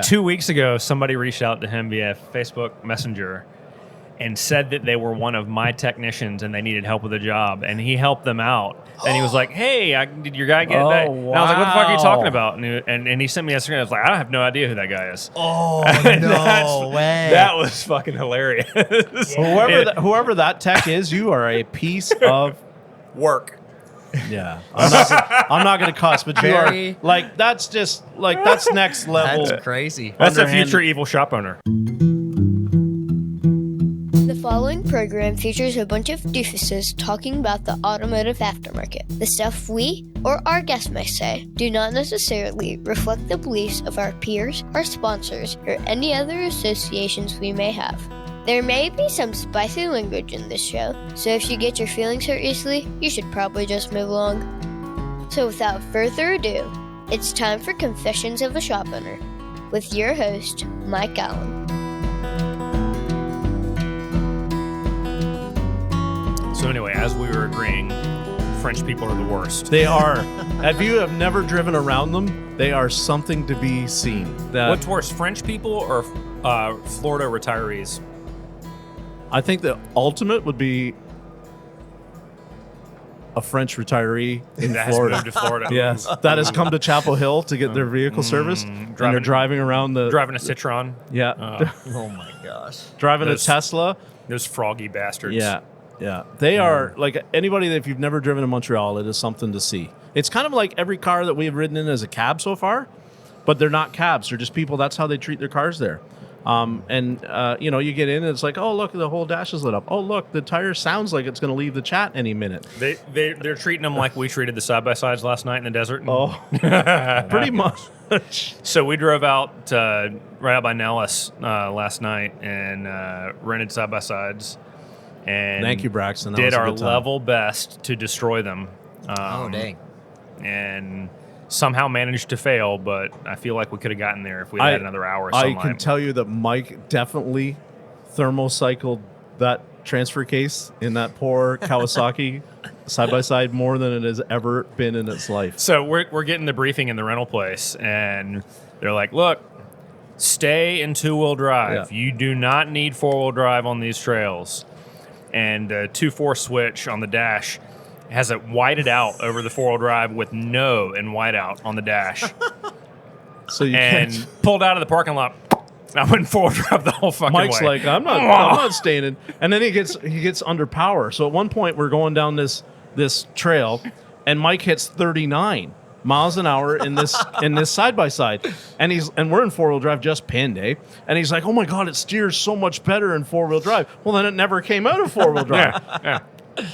2 weeks ago, somebody reached out to him via Facebook Messenger and said that they were one of my technicians and they needed help with a job, and he helped them out. And he was like, "Hey, did your guy get that?" Wow. And I was like, "What the fuck are you talking about?" And he sent me a screen. I was like, "I have no idea who that guy is." Oh, no way. That was fucking hilarious. Whoever that tech is, you are a piece of Work. Yeah, I'm not gonna cuss, but you are like that's next level. That's crazy. That's a future evil shop owner. The following program features a bunch of doofuses talking about the automotive aftermarket. The stuff we or our guests may say do not necessarily reflect the beliefs of our peers, our sponsors, or any other associations we may have. There may be some spicy language in this show, so if you get your feelings hurt easily, you should probably just move along. So without further ado, it's time for Confessions of a Shop Owner with your host, Mike Allen. So anyway, as we were agreeing, French people are the worst. They are. If you have never driven around them, they are something to be seen. What's worse, French people or Florida retirees? I think the ultimate would be a French retiree in Florida. Moved to Florida. Yes, that has come to Chapel Hill to get their vehicle serviced, and they're driving around driving a Citroen. Yeah. Oh my gosh. Driving a Tesla. Those froggy bastards. Yeah. They are like anybody that if you've never driven in Montreal, it is something to see. It's kind of like every car that we have ridden in as a cab so far, but they're not cabs. They're just people. That's how they treat their cars there. You get in and it's like, oh, look, the whole dash is lit up. Oh, look, the tire sounds like it's going to leave the chat any minute. They're treating them like we treated the side-by-sides last night in the desert. Oh, pretty much. So we drove out right out by Nellis last night and rented side-by-sides. And thank you, Braxton. That did was a our good time. level best to destroy them. Oh, dang. And somehow managed to fail, but I feel like we could have gotten there if we had another hour or something. I can tell you that Mike definitely thermocycled that transfer case in that poor Kawasaki side-by-side more than it has ever been in its life. So we're getting the briefing in the rental place, and they're like, look, stay in two-wheel drive. Yeah. You do not need four-wheel drive on these trails. And the 2-4 switch on the dash has it whited out over the four-wheel drive with no and whiteout on the dash. So you pulled out of the parking lot. I went four-wheel drive the whole fucking Mike's way. like, I'm not staying in. And then he gets under power. So at one point we're going down this trail, and Mike hits 39 miles an hour in this side by side, and we're in four-wheel drive, just pinned, eh? And he's like, oh my god, it steers so much better in four-wheel drive. Well, then it never came out of four-wheel drive. Yeah.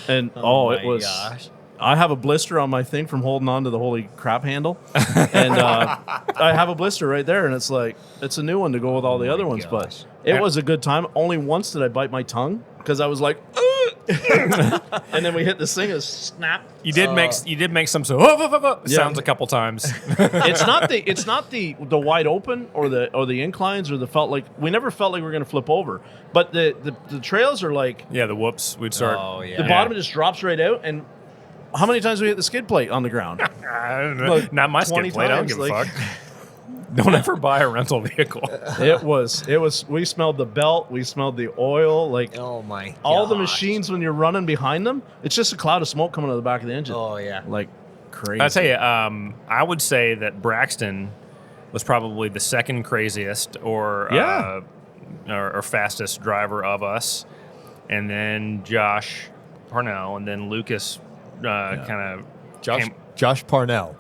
And it was. Gosh. I have a blister on my thing from holding on to the holy crap handle, and I have a blister right there, and it's like it's a new one to go with all the other ones. But it was a good time. Only once did I bite my tongue because I was like, and then we hit this thing and snap. You did make some sounds a couple times. It's not the wide open or the inclines or we never felt like we were going to flip over. But the trails are like the whoops we'd start. Oh, yeah. The bottom just drops right out, and how many times we hit the skid plate on the ground? I don't know. Like not my skid plate. I don't give a fuck. Don't ever buy a rental vehicle. It was. We smelled the belt. We smelled the oil. Like, oh my gosh. All the machines when you're running behind them, it's just a cloud of smoke coming out of the back of the engine. Oh yeah, like crazy. I'll tell you, I would say that Braxton was probably the second craziest or fastest driver of us, and then Josh Parnell, and then Lucas. Josh Parnell.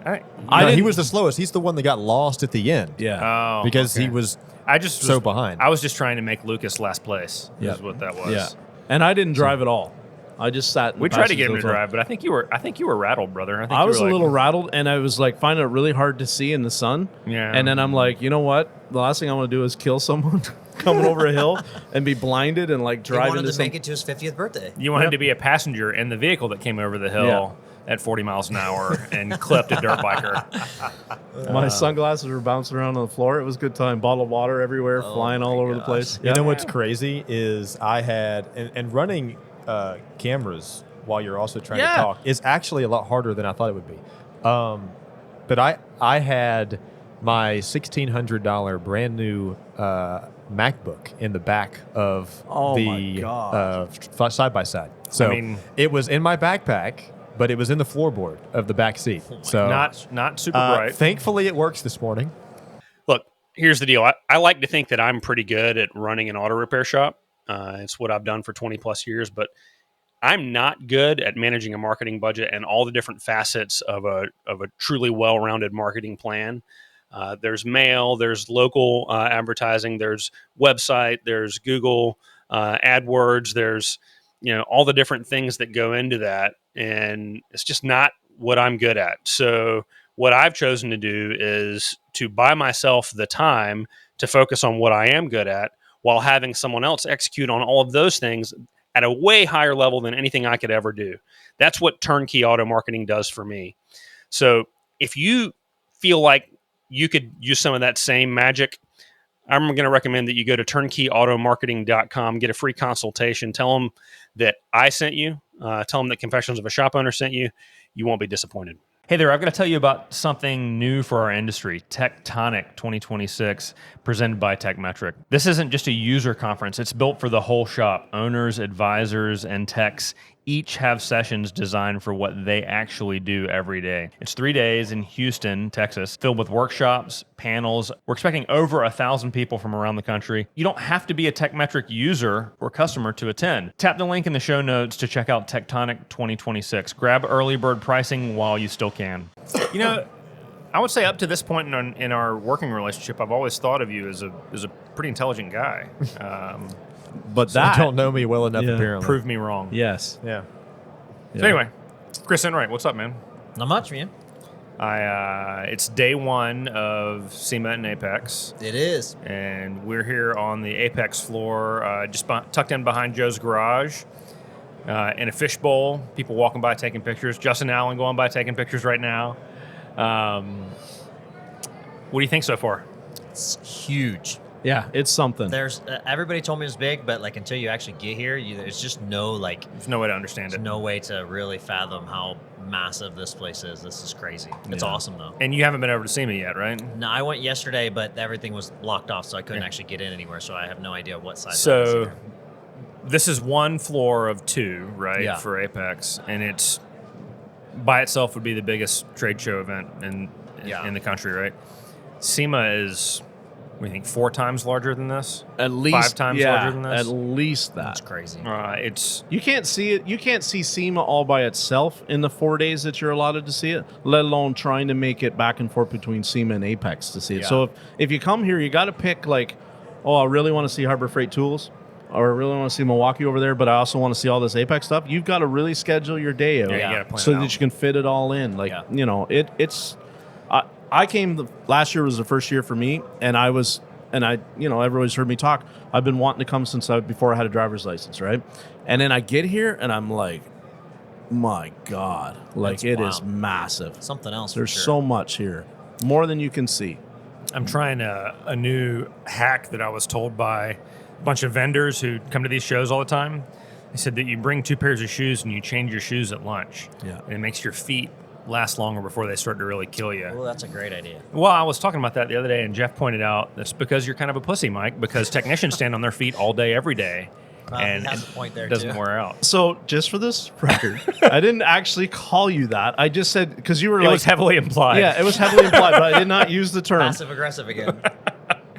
He was the slowest. He's the one that got lost at the end. Yeah. Because he was behind. I was just trying to make Lucas last place. Is what that was. Yeah. And I didn't drive at all. I just sat. We tried to get him to drive, but I think you were rattled, brother. I was a little rattled, and I was like finding it really hard to see in the sun. Yeah. And then I'm like, you know what? The last thing I want to do is kill someone coming over a hill and be blinded and like drive into to make it to his 50th birthday. You wanted to be a passenger in the vehicle that came over the hill at 40 miles an hour and clipped a dirt biker. My sunglasses were bouncing around on the floor. It was a good time. Bottle of water everywhere, flying all over the place. You know what's crazy is I had and running cameras while you're also trying to talk is actually a lot harder than I thought it would be. But I had my $1,600 brand new MacBook in the back of Oh my the God. side by side. So I mean- it was in my backpack, but it was in the floorboard of the back seat. So Not super bright. thankfully, it works this morning. Look, here's the deal. I like to think that I'm pretty good at running an auto repair shop. It's what I've done for 20 plus years, but I'm not good at managing a marketing budget and all the different facets of a truly well-rounded marketing plan. There's mail, there's local advertising, there's website, there's Google AdWords, there's all the different things that go into that, and it's just not what I'm good at. So what I've chosen to do is to buy myself the time to focus on what I am good at, while having someone else execute on all of those things at a way higher level than anything I could ever do. That's what turnkey auto marketing does for me. So if you feel like you could use some of that same magic, I'm going to recommend that you go to turnkeyautomarketing.com, get a free consultation, tell them that I sent you, tell them that Confessions of a Shop Owner sent you. You won't be disappointed. Hey there, I've got to tell you about something new for our industry, Tectonic 2026, presented by TechMetric. This isn't just a user conference. It's built for the whole shop. Owners, advisors, and techs each have sessions designed for what they actually do every day. It's 3 days in Houston, Texas, filled with workshops, panels. We're expecting over 1,000 people from around the country. You don't have to be a TechMetric user or customer to attend. Tap the link in the show notes to check out Tectonic 2026. Grab early bird pricing while you still can. I would say up to this point in our working relationship, I've always thought of you as a pretty intelligent guy. But You don't know me well enough, apparently. Prove me wrong. Yes. Yeah. So anyway, Chris Enright, what's up, man? Not much, man. It's day one of SEMA and AAPEX, It is. and we're here on the AAPEX floor, tucked in behind Joe's garage, in a fishbowl. People walking by taking pictures. Justin Allen going by taking pictures right now. What do you think so far? It's huge. Yeah, it's something. There's everybody told me it was big, but like until you actually get here, there's just no There's no way to understand there's it. no way to really fathom how massive this place is. This is crazy. It's awesome though. And you haven't been over to SEMA yet, right? No, I went yesterday, but everything was blocked off, so I couldn't actually get in anywhere. So I have no idea what size. it is So either. this is one floor of two, right, Yeah. for AAPEX, and it's by itself would be the biggest trade show event in the country, right? SEMA is, what do you think, 4 times larger than this? At least 5 times larger than this? At least that. That's crazy. It's You can't see it. You can't see SEMA all by itself in the 4 days that you're allotted to see it, let alone trying to make it back and forth between SEMA and AAPEX to see it. Yeah. So if you come here, you got to pick like, oh, I really want to see Harbor Freight Tools, or I really want to see Milwaukee over there, but I also want to see all this AAPEX stuff. You've got to really schedule your day out you gotta plan so it that out. you can fit it all in. Like, it's. I came last year was the first year for me, and everybody's heard me talk. I've been wanting to come since before I had a driver's license, right? And then I get here, and I'm like, my God, like That's it is wild. massive. Something else. There's for sure. so much here, more than you can see. I'm trying a new hack that I was told by a bunch of vendors who come to these shows all the time. They said that you bring 2 pairs of shoes and you change your shoes at lunch. Yeah. And it makes your feet last longer before they start to really kill you. Well, that's a great idea. Well, I was talking about that the other day, and Jeff pointed out that's because you're kind of a pussy, Mike, because technicians stand on their feet all day, every day, and he has a point there, it doesn't too. wear out. So, just for this record, I didn't actually call you that. I just said because you were It like, was heavily implied. yeah, it was heavily implied, but I did not use the term. Passive aggressive again.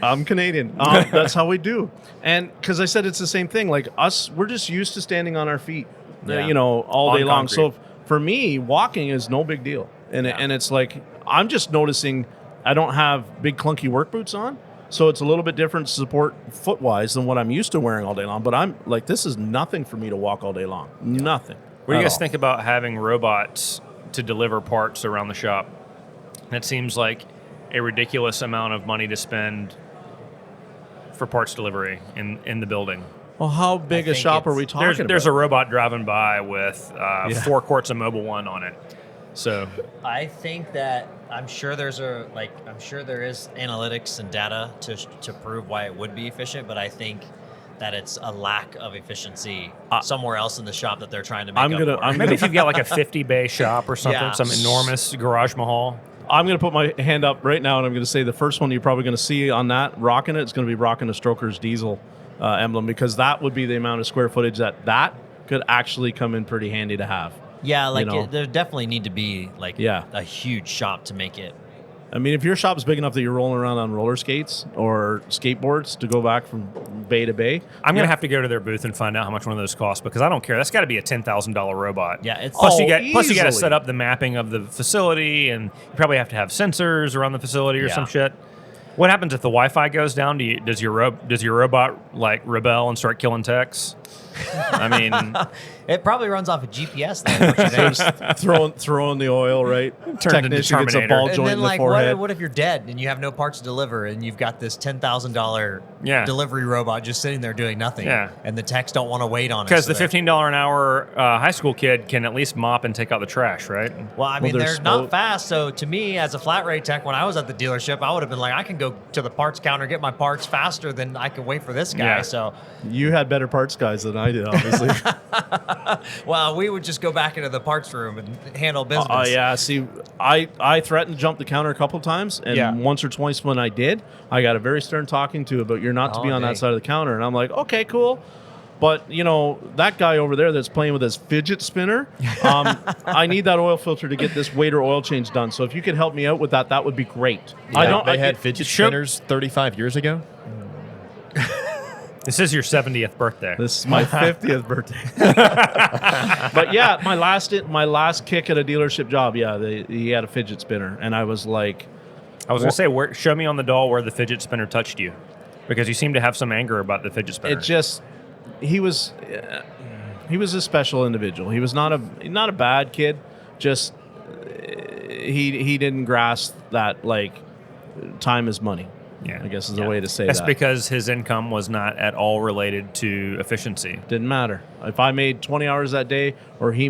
I'm Canadian. That's how we do. And because I said it's the same thing. Like us, we're just used to standing on our feet, Yeah. all On day long. concrete. So for me, walking is no big deal. And it's like I'm just noticing I don't have big clunky work boots on, so it's a little bit different support foot wise than what I'm used to wearing all day long. But I'm like, this is nothing for me to walk all day long. Nothing. What do you at guys all. think about having robots to deliver parts around the shop? That seems like a ridiculous amount of money to spend for parts delivery in the building. Well, how big I a think shop are we it's- talking There's a about? robot driving by with 4 quarts of Mobile One on it. So I think that I'm sure there is analytics and data to prove why it would be efficient, but I think that it's a lack of efficiency somewhere else in the shop that they're trying to make I'm up gonna- for. I'm maybe if you've got like a 50 bay shop or something, Yeah. some enormous garage mahal. I'm going to put my hand up right now, and I'm going to say the first one you're probably going to see on that rocking it, it's going to be rocking the Stroker's diesel emblem, because that would be the amount of square footage that could actually come in pretty handy to have. Yeah, like You know? there definitely need to be like a huge shop to make it. I mean, if your shop is big enough that you're rolling around on roller skates or skateboards to go back from bay to bay, I'm going to have to go to their booth and find out how much one of those costs, because I don't care. That's got to be a $10,000 robot. Yeah, it's plus you got easily. to set up the mapping of the facility, and you probably have to have sensors around the facility or some shit. What happens if the Wi-Fi goes down? Does your robot like rebel and start killing techs? I mean, it probably runs off of GPS though. just throwing the oil, right? Turned into Technician gets a Terminator. ball And joint then, in the like, forehead. what if you're dead and you have no parts to deliver, and you've got this $10,000 Yeah. delivery robot just sitting there doing nothing? Yeah. And the techs don't want to wait on it. because so the $15 an hour high school kid can at least mop and take out the trash, right? Well, I mean, they're they're not fast. So to me, as a flat rate tech, when I was at the dealership, I would have been like, I can go to the parts counter, get my parts faster than I can wait for this guy. Yeah. So, You had better parts guys than I did, obviously. well, we would just go back into the parts room and handle business. Oh, yeah. See, I threatened to jump the counter a couple times, and once or twice when I did, I got a very stern talking to about you're not to be on dang. that side of the counter. And I'm like, okay, cool. But, you know, that guy over there that's playing with his fidget spinner, I need that oil filter to get this weight or oil change done. So if you could help me out with that, that would be great. They had fidget spinners 35 years ago. This is your 70th birthday. This is my 50th birthday. But yeah, my last kick at a dealership job, he had a fidget spinner, and I was like, I was going to say, show me on the doll where the fidget spinner touched you, because you seem to have some anger about the fidget spinner. it just he was a special individual. He was not a bad kid. Just he didn't grasp that like time is money. Yeah. I guess is the way to say That's that. because his income was not at all related to efficiency. Didn't matter if I made 20 hours that day or I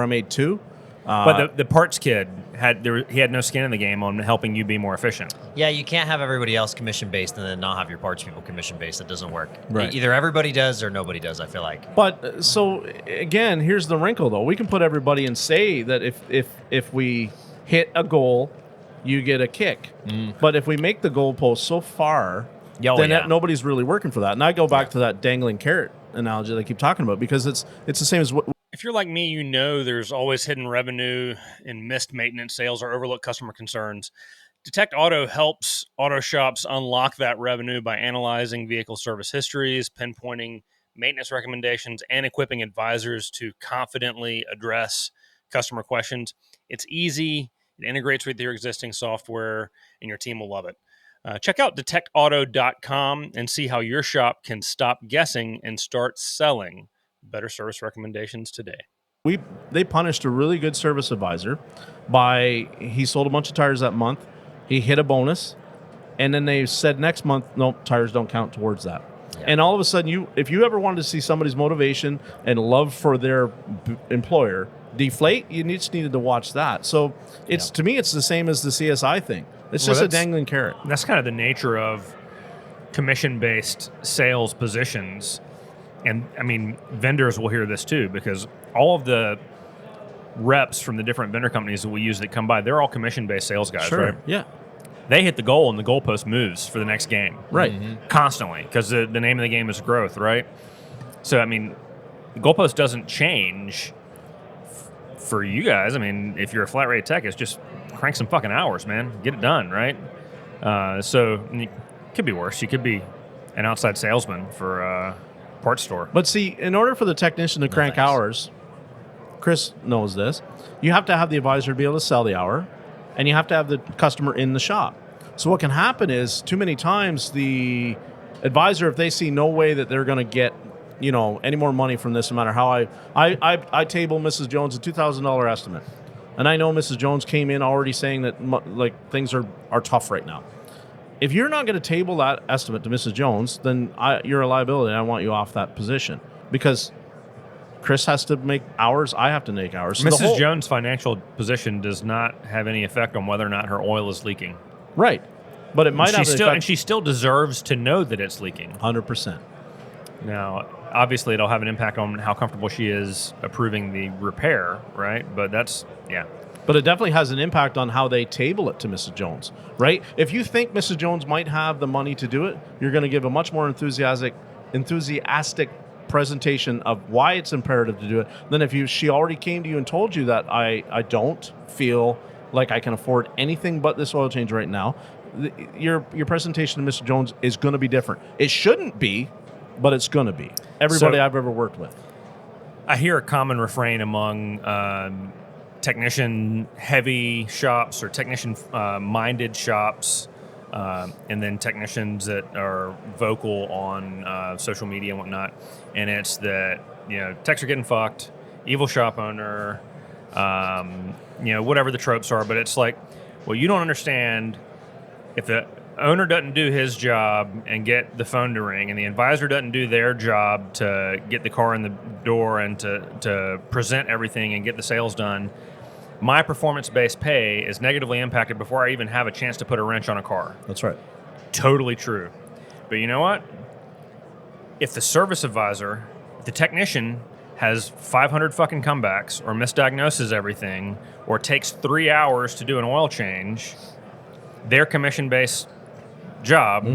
made 2. But the parts kid he had no skin in the game on helping you be more efficient. Yeah, you can't have everybody else commission based and then not have your parts people commission based. That doesn't work. Right. Either everybody does or nobody does, I feel like. But so again, here's the wrinkle though. We can put everybody and say that if we hit a goal, you get a kick. But if we make the goalpost so far, then nobody's really working for that. And I go back to that dangling carrot analogy that I keep talking about, because it's the same as what. If you're like me, you know there's always hidden revenue in missed maintenance sales or overlooked customer concerns. Detect Auto helps auto shops unlock that revenue by analyzing vehicle service histories, pinpointing maintenance recommendations, and equipping advisors to confidently address customer questions. It's easy. It integrates with your existing software, and your team will love it. Check out detectauto.com and see how your shop can stop guessing and start selling better service recommendations today. They punished a really good service advisor by he sold a bunch of tires that month, he hit a bonus, and then they said next month, nope, tires don't count towards that. Yeah. And all of a sudden, if you ever wanted to see somebody's motivation and love for their employer deflate, you just needed to watch that. So to me, it's the same as the CSI thing. It's just a dangling carrot. That's kind of the nature of commission-based sales positions. And I mean, vendors will hear this too, because all of the reps from the different vendor companies that we use that come by, they're all commission-based sales guys, right? Yeah. They hit the goal and the goalpost moves for the next game. Right. Constantly, because the name of the game is growth, right? So, I mean, the goalpost doesn't change for you guys. I mean, if you're a flat rate tech, it's just crank some fucking hours, man. Get it done, right? So, it could be worse. You could be an outside salesman for a parts store. But see, in order for the technician to crank hours, Chris knows this, you have to have the advisor to be able to sell the hour, and you have to have the customer in the shop. So what can happen is, too many times, the advisor, if they see no way that they're going to get any more money from this, no matter how I table Mrs. Jones a $2,000 estimate, and I know Mrs. Jones came in already saying that like things are tough right now. If you're not going to table that estimate to Mrs. Jones, then you're a liability, and I want you off that position, because Chris has to make hours, I have to make hours. So Mrs. Jones' financial position does not have any effect on whether or not her oil is leaking. Right. But it might have an effect. And she still deserves to know that it's leaking. 100%. Now, obviously, it'll have an impact on how comfortable she is approving the repair, right? But that's. But it definitely has an impact on how they table it to Mrs. Jones, right? If you think Mrs. Jones might have the money to do it, you're going to give a much more enthusiastic presentation of why it's imperative to do it than if she already came to you and told you that I don't feel like I can afford anything but this oil change right now. Your presentation to Mr. Jones is going to be different. It shouldn't be, but it's going to be. Everybody I've ever worked with. I hear a common refrain among technician-heavy shops or technician-minded shops, and then technicians that are vocal on social media and whatnot. And it's that, techs are getting fucked, evil shop owner, whatever the tropes are. But it's like, well, you don't understand. If the owner doesn't do his job and get the phone to ring, and the advisor doesn't do their job to get the car in the door and to present everything and get the sales done, my performance-based pay is negatively impacted before I even have a chance to put a wrench on a car. That's right. Totally true. But you know what? If the service advisor, the technician, has 500 fucking comebacks or misdiagnoses everything or takes 3 hours to do an oil change, their commission-based job,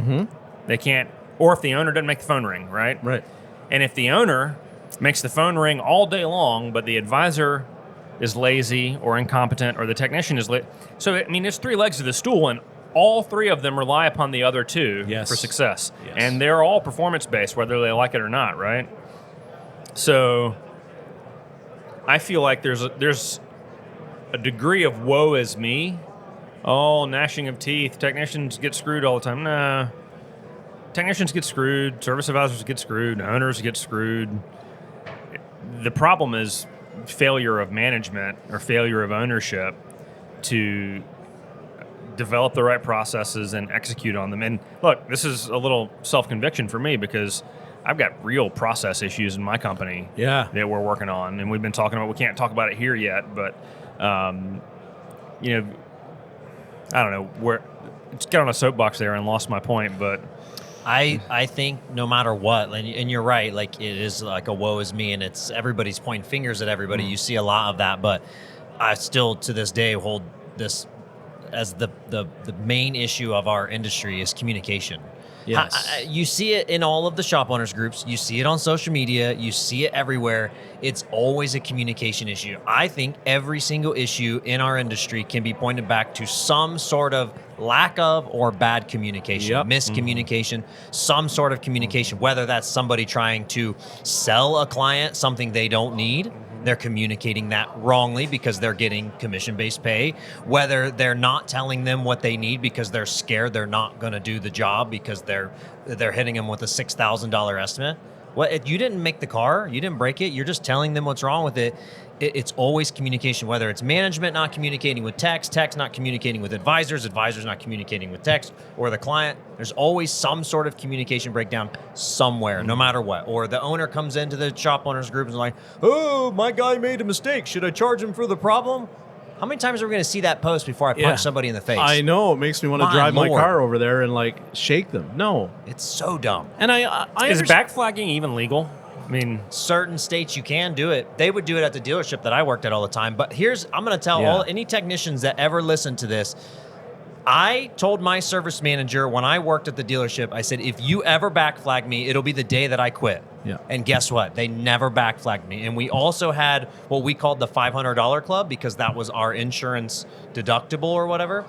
they can't, or if the owner doesn't make the phone ring, right? Right. And if the owner makes the phone ring all day long, but the advisor is lazy or incompetent or the technician is so, there's 3 legs to the stool, and all 3 of them rely upon the other 2 for success. Yes. And they're all performance-based, whether they like it or not, right? So I feel like there's a degree of woe is me. Oh, gnashing of teeth. Technicians get screwed all the time. Nah. Technicians get screwed. Service advisors get screwed. Owners get screwed. The problem is failure of management or failure of ownership to develop the right processes and execute on them. And look, this is a little self-conviction for me because I've got real process issues in my company that we're working on. And we've been talking about, we can't talk about it here yet, but, I don't know where. Just got on a soapbox there and lost my point, but I think no matter what, and you're right, like it is like a woe is me, and it's everybody's pointing fingers at everybody. You see a lot of that, but I still to this day hold this as the main issue of our industry is communication. Yes. You see it in all of the shop owners groups. You see it on social media. You see it everywhere. It's always a communication issue. I think every single issue in our industry can be pointed back to some sort of lack of or bad communication, miscommunication, some sort of communication, whether that's somebody trying to sell a client something they don't need. They're communicating that wrongly because they're getting commission-based pay, whether they're not telling them what they need because they're scared they're not going to do the job because they're hitting them with a $6,000 estimate. Well, if you didn't make the car, you didn't break it, you're just telling them what's wrong with it. It's always communication, whether it's management not communicating with techs not communicating with advisors not communicating with techs or the client. There's always some sort of communication breakdown somewhere, no matter what. Or the owner comes into the shop owners group and is like, oh, my guy made a mistake. Should I charge him for the problem? How many times are we going to see that post before I punch somebody in the face? I know. It makes me want to drive my car over there and shake them. No. It's so dumb. And I is backflagging even legal? I mean, certain states you can do it. They would do it at the dealership that I worked at all the time. But I'm going to tell any technicians that ever listen to this. I told my service manager when I worked at the dealership, I said, if you ever backflag me, it'll be the day that I quit. Yeah. And guess what? They never backflagged me. And we also had what we called the $500 club because that was our insurance deductible or whatever.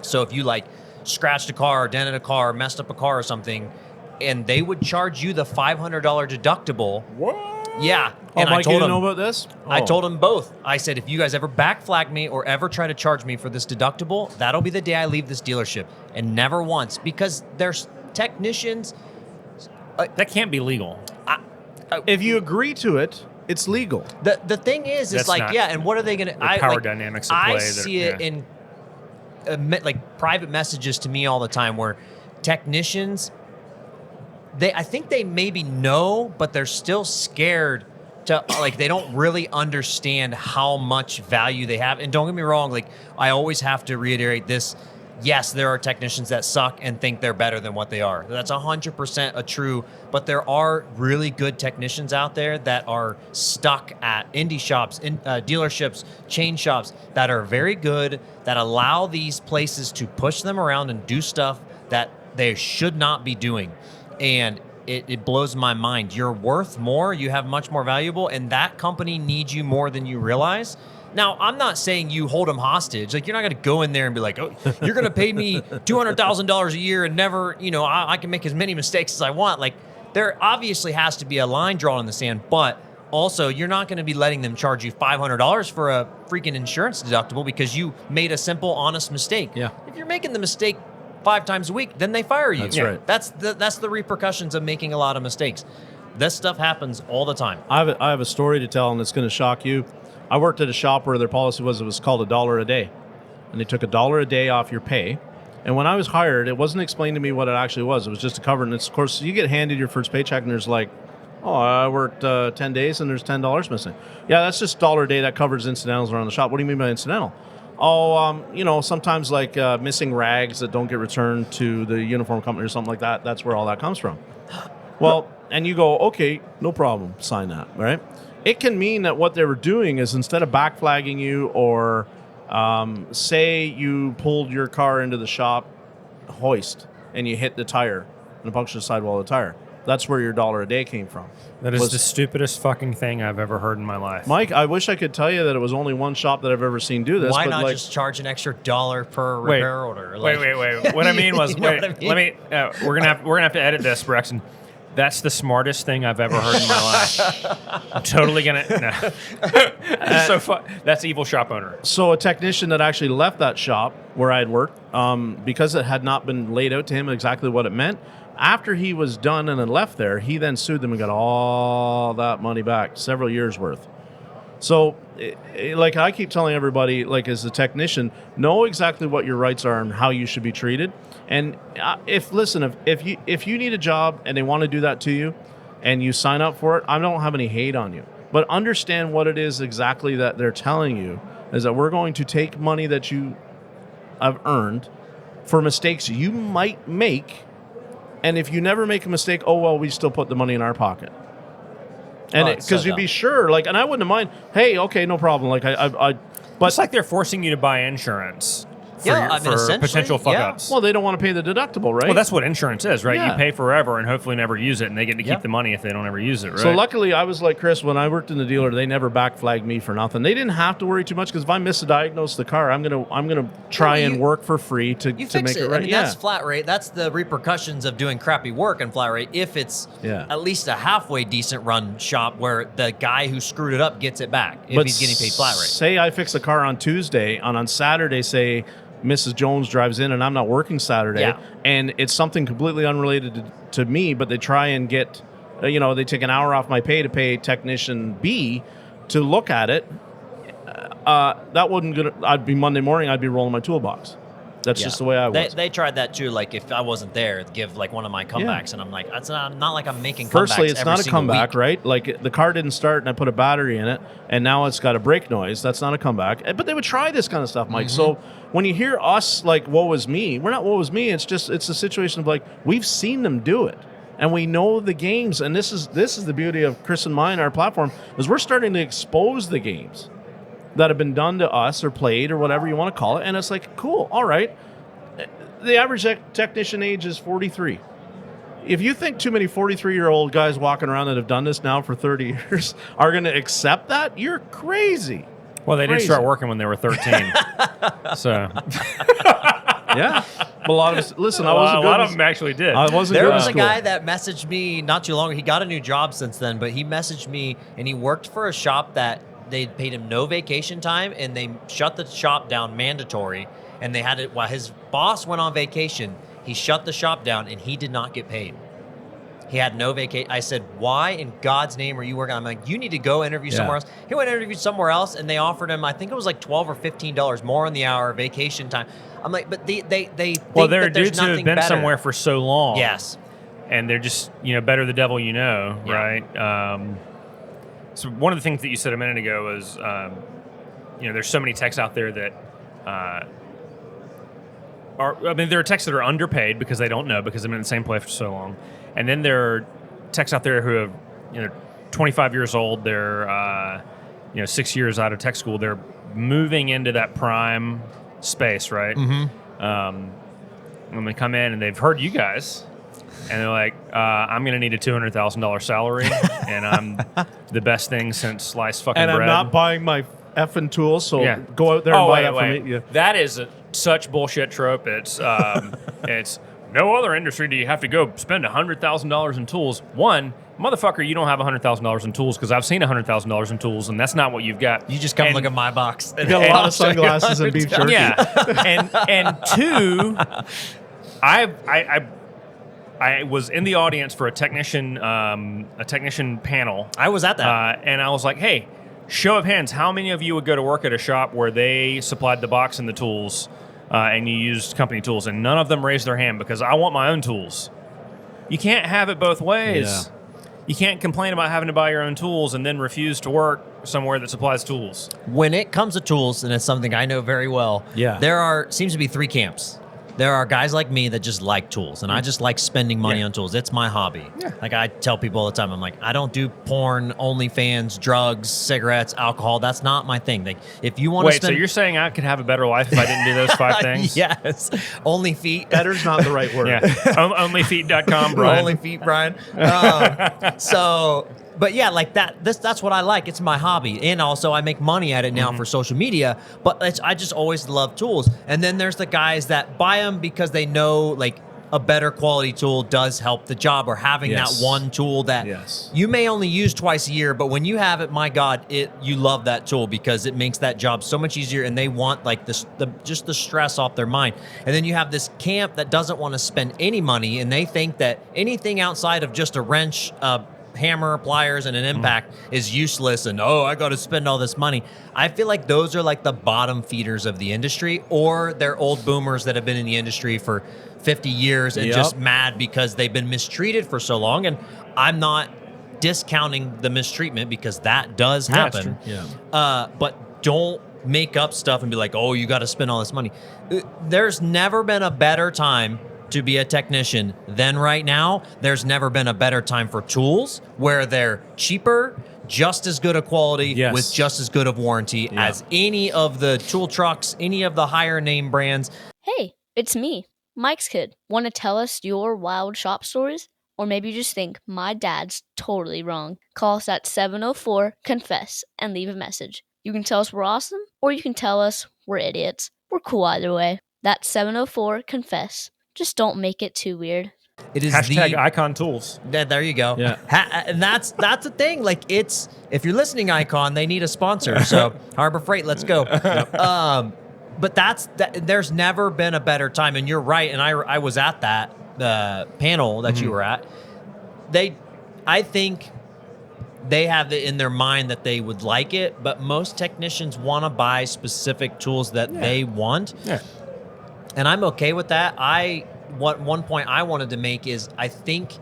So if you scratched a car, dented a car, messed up a car or something, and they would charge you the $500 deductible. What? Yeah. Oh, and Mike, I told you them, know about this? I told them both. I said, if you guys ever backflag me or ever try to charge me for this deductible, that'll be the day I leave this dealership. And never once, because there's technicians. That can't be legal. If you agree to it, it's legal. The thing is That's not- and what are they going to? power dynamics at play. I see it in private messages to me all the time where technicians, I think they maybe know, but they're still scared to, they don't really understand how much value they have. And don't get me wrong, I always have to reiterate this. Yes, there are technicians that suck and think they're better than what they are. That's 100% a true, but there are really good technicians out there that are stuck at indie shops, dealerships, chain shops that are very good, that allow these places to push them around and do stuff that they should not be doing. And it blows my mind. You're worth more, you have much more valuable, and that company needs you more than you realize. Now, I'm not saying you hold them hostage. Like, you're not going to go in there and be like, oh, you're going to pay me $200,000 a year and never, I can make as many mistakes as I want. Like, there obviously has to be a line drawn in the sand, but also you're not going to be letting them charge you $500 for a freaking insurance deductible because you made a simple, honest mistake. Yeah. If you're making the mistake 5 times a week, then they fire you. That's right. That's the repercussions of making a lot of mistakes. This stuff happens all the time. I have a story to tell, and it's going to shock you. I worked at a shop where their policy was called $1 a day, and they took $1 a day off your pay. And when I was hired, it wasn't explained to me what it actually was. It was just a cover. And of course, you get handed your first paycheck, and there's like, oh, I worked 10 days, and there's $10 missing. Yeah, that's just $1 a day. That covers incidentals around the shop. What do you mean by incidental? Oh, sometimes like missing rags that don't get returned to the uniform company or something like that. That's where all that comes from. Well, and you go, okay, no problem, sign that, right? It can mean that what they were doing is instead of backflagging you or say you pulled your car into the shop hoist and you hit the tire and punctured the sidewall of the tire. That's where your $1 a day came from. That is the stupidest fucking thing I've ever heard in my life. Mike, I wish I could tell you that it was only one shop that I've ever seen do this. Why but not just charge an extra $1 per repair order? Like, Wait. What I mean was, what I mean? let me. We're gonna have to edit this, Braxton. That's the smartest thing I've ever heard in my life. I'm totally gonna. No. That's evil shop owner. So a technician that actually left that shop where I had worked, because it had not been laid out to him exactly what it meant, after he was done and then left there, he then sued them and got all that money back, several years worth. So, like I keep telling everybody, like as a technician, know exactly what your rights are and how you should be treated. And if you need a job and they want to do that to you, and you sign up for it, I don't have any hate on you. But understand what it is exactly that they're telling you is that we're going to take money that you have earned for mistakes you might make. And if you never make a mistake, oh, well, we still put the money in our pocket. And because you'd be sure, like, and I wouldn't mind, hey, okay, no problem. Like, but it's like they're forcing you to buy insurance for, essentially, potential fuck-ups. Well, they don't want to pay the deductible, right? Well, that's what insurance is, right? Yeah. You pay forever and hopefully never use it, and they get to keep the money if they don't ever use it, right? So luckily, I was like Chris, when I worked in the dealer, they never backflagged me for nothing. They didn't have to worry too much because if I misdiagnose the car, I'm gonna try and work for free to make it right. I mean, that's flat rate. That's the repercussions of doing crappy work in flat rate. If it's at least a halfway decent run shop where the guy who screwed it up gets it back, if he's getting paid flat rate. Say I fix a car on Tuesday, and on Saturday, say Mrs. Jones drives in and I'm not working Saturday, and it's something completely unrelated to me, but they try and get, they take an hour off my pay to pay technician B to look at it. That wouldn't I'd be Monday morning, I'd be rolling my toolbox. That's just the way I was. They tried that too. Like if I wasn't there, give like one of my comebacks, and I'm like, that's not like I'm making comebacks. Firstly, it's every not a comeback, week. right? Like the car didn't start, and I put a battery in it, and now it's got a brake noise. That's not a comeback. But they would try this kind of stuff, Mike. So when you hear us like "woe is me," we're not "woe is me." It's a situation of like we've seen them do it, and we know the games. And this is the beauty of Chris and mine, our platform, is we're starting to expose the games that have been done to us or played or whatever you want to call it. And it's like, cool, all right. The average technician age is 43. If you think too many 43-year-old guys walking around that have done this now for 30 years are going to accept that, you're crazy. Well, they did start working when they were 13. So, yeah. But a lot of us, listen, I wasn't a lot of them actually did. I wasn't There good was in a school. guy that messaged me not too long ago. He got a new job since then, but he messaged me, and he worked for a shop that they paid him no vacation time, and they shut the shop down mandatory. And they had it while his boss went on vacation. He shut the shop down, and he did not get paid. He had no vacation. I said, "Why in God's name are you working?" I'm like, "You need to go interview somewhere else." He went and interviewed somewhere else, and they offered him, I think it was like $12 or $15 more on the hour vacation time. I'm like, but they think they're that there's due to have nothing been better. somewhere for so long. Yes, and they're just better the devil you know, right? So one of the things that you said a minute ago was, there's so many techs out there that there are techs that are underpaid because they don't know because they've been in the same place for so long, and then there are techs out there who have 25 years old. They're 6 years out of tech school. They're moving into that prime space, right? When they come in and they've heard you guys, and they're like, "I'm going to need a $200,000 salary, and I'm the best thing since sliced fucking And bread." I'm not buying my effing tools, so Yeah. go out there and buy that for me. Yeah. That is such bullshit trope. It's it's no other industry do you have to go spend $100,000 in tools. One, motherfucker, you don't have $100,000 in tools because I've seen $100,000 in tools, and that's not what you've got. You just come look at my box. You got a lot of sunglasses and beef jerky. Yeah, and two, I was in the audience for a technician panel. I was at that. And I was like, hey, show of hands, how many of you would go to work at a shop where they supplied the box and the tools and you used company tools? And none of them raised their hand because I want my own tools. You can't have it both ways. Yeah. You can't complain about having to buy your own tools and then refuse to work somewhere that supplies tools. When it comes to tools, and it's something I know very well, seems to be three camps. There are guys like me that just like tools, and I just like spending money on tools. It's my hobby. Yeah. Like I tell people all the time, I'm like, I don't do porn, OnlyFans, drugs, cigarettes, alcohol. That's not my thing. Like, if you want to spend... so you're saying I could have a better life if I didn't do those 5 things? Yes. Only feet. Better's not the right word. Yeah. Onlyfeet.com, Brian. Only feet, Brian. But yeah, like that's what I like. It's my hobby. And also I make money at it now for social media, but I just always love tools. And then there's the guys that buy them because they know like a better quality tool does help the job, or having that one tool that you may only use twice a year, but when you have it, my God, you love that tool because it makes that job so much easier, and they want like just the stress off their mind. And then you have this camp that doesn't want to spend any money, and they think that anything outside of just a wrench, hammer, pliers, and an impact is useless, and I got to spend all this money. I feel like those are like the bottom feeders of the industry, or they're old boomers that have been in the industry for 50 years and just mad because they've been mistreated for so long. And I'm not discounting the mistreatment because that does happen. But don't make up stuff and be like, you got to spend all this money. There's never been a better time to be a technician than right now. There's never been a better time for tools where they're cheaper, just as good a quality, with just as good of warranty as any of the tool trucks, any of the higher name brands. Hey, it's me, Mike's kid. Want to tell us your wild shop stories? Or maybe you just think my dad's totally wrong. Call us at 704-CONFESS and leave a message. You can tell us we're awesome, or you can tell us we're idiots. We're cool either way. That's 704-CONFESS. Just don't make it too weird. It is Hashtag Icon Tools. There you go. Yeah. And that's the thing. Like, if you're listening, Icon, they need a sponsor. So Harbor Freight, let's go. But there's never been a better time. And you're right. And I was at that panel that you were at. I think they have it in their mind that they would like it, but most technicians want to buy specific tools that they want. Yeah. And I'm okay with that. One point I wanted to make is I think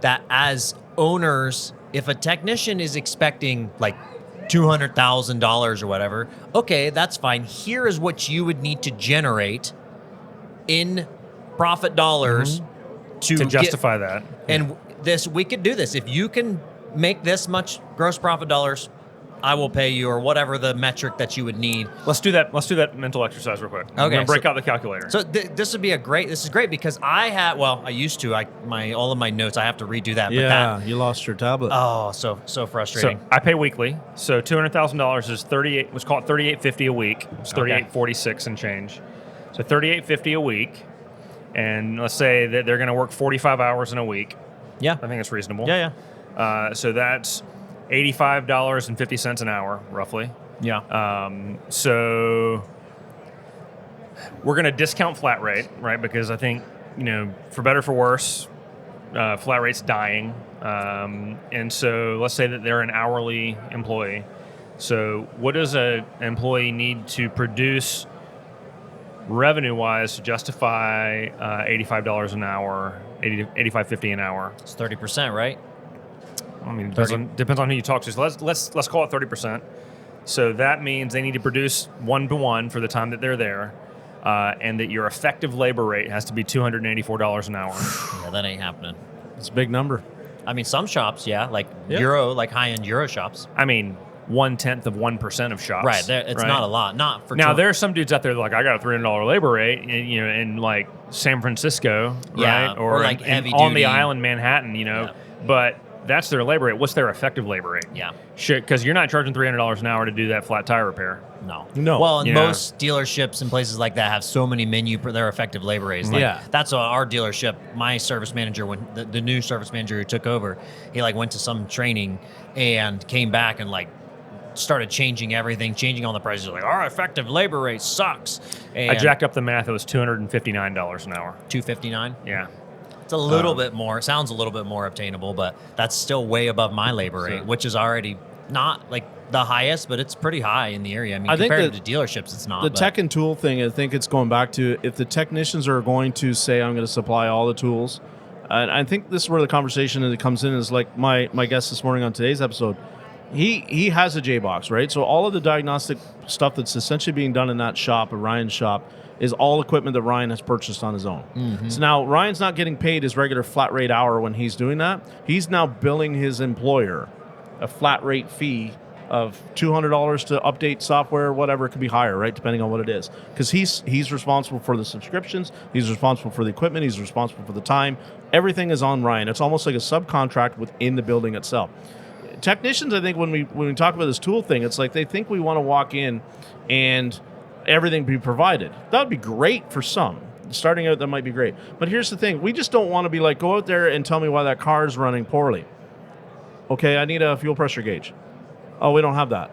that as owners, if a technician is expecting like $200,000 or whatever, okay, that's fine. Here is what you would need to generate in profit dollars to justify that. And we could do this. If you can make this much gross profit dollars, I will pay you, or whatever the metric that you would need. Let's do that. Let's do that mental exercise real quick. Okay. I'm gonna break out the calculator. So this is great because I used to. All of my notes, I have to redo that. Yeah, you lost your tablet. Oh, so frustrating. So I pay weekly. So $200,000 is $38. Let's call it $38.50 a week. It's $38.46 and change. So $38.50 a week, and let's say that they're going to work 45 hours in a week. Yeah, I think it's reasonable. Yeah. So that's $85.50 an hour, roughly. Yeah. So we're going to discount flat rate, right? Because I think, for better or for worse, flat rate's dying. And so let's say that they're an hourly employee. So what does an employee need to produce revenue-wise to justify $85 an hour, $85.50 an hour? It's 30%, right? I mean, it depends on who you talk to. So let's call it 30%. So that means they need to produce 1-to-1 for the time that they're there. and that your effective labor rate has to be $284 an hour. Yeah, that ain't happening. It's a big number. I mean, some shops, like Yeah. like high-end Euro shops. I mean, 1/10 of shops. Right, it's not a lot. Not for now. There are some dudes out there that are like, I got a $300 labor rate, in like San Francisco, Yeah, right, or like heavy on duty. the island, Manhattan, but that's their labor rate. What's their effective labor rate? Yeah. Shit, because you're not charging $300 an hour to do that flat tire repair. No. Well, and Yeah. most dealerships and places like that have so many menu per their effective labor rates. Like, Yeah. That's what our dealership, my service manager, when the new service manager who took over, he went to some training and came back and started changing everything, changing all the prices. Like, our effective labor rate sucks. And I jacked up the math. It was $259 an hour. $259. Yeah. It's a little bit more. Sounds a little bit more obtainable, but that's still way above my labor rate, which is already not like the highest, but it's pretty high in the area. I mean, I think compared to dealerships, it's not. The but tech and tool thing, I think it's going back to if the technicians are going to say, I'm going to supply all the tools. And I think this is where the conversation that comes in is like my guest this morning on today's episode. He has a J-Box, right? So all of the diagnostic stuff that's essentially being done in that shop, at Ryan's shop, is all equipment that Ryan has purchased on his own. Mm-hmm. So now Ryan's not getting paid his regular flat rate hour when he's doing that. He's now billing his employer a flat rate fee of $200 to update software, whatever. It could be higher, right, depending on what it is. Because he's responsible for the subscriptions, he's responsible for the equipment, he's responsible for the time. Everything is on Ryan. It's almost like a subcontract within the building itself. Technicians, I think when we talk about this tool thing, it's like they think we want to walk in and everything be provided. That would be great for some. Starting out, that might be great. But here's the thing. We just don't want to be like, go out there and tell me why that car is running poorly. Okay, I need a fuel pressure gauge. Oh, we don't have that.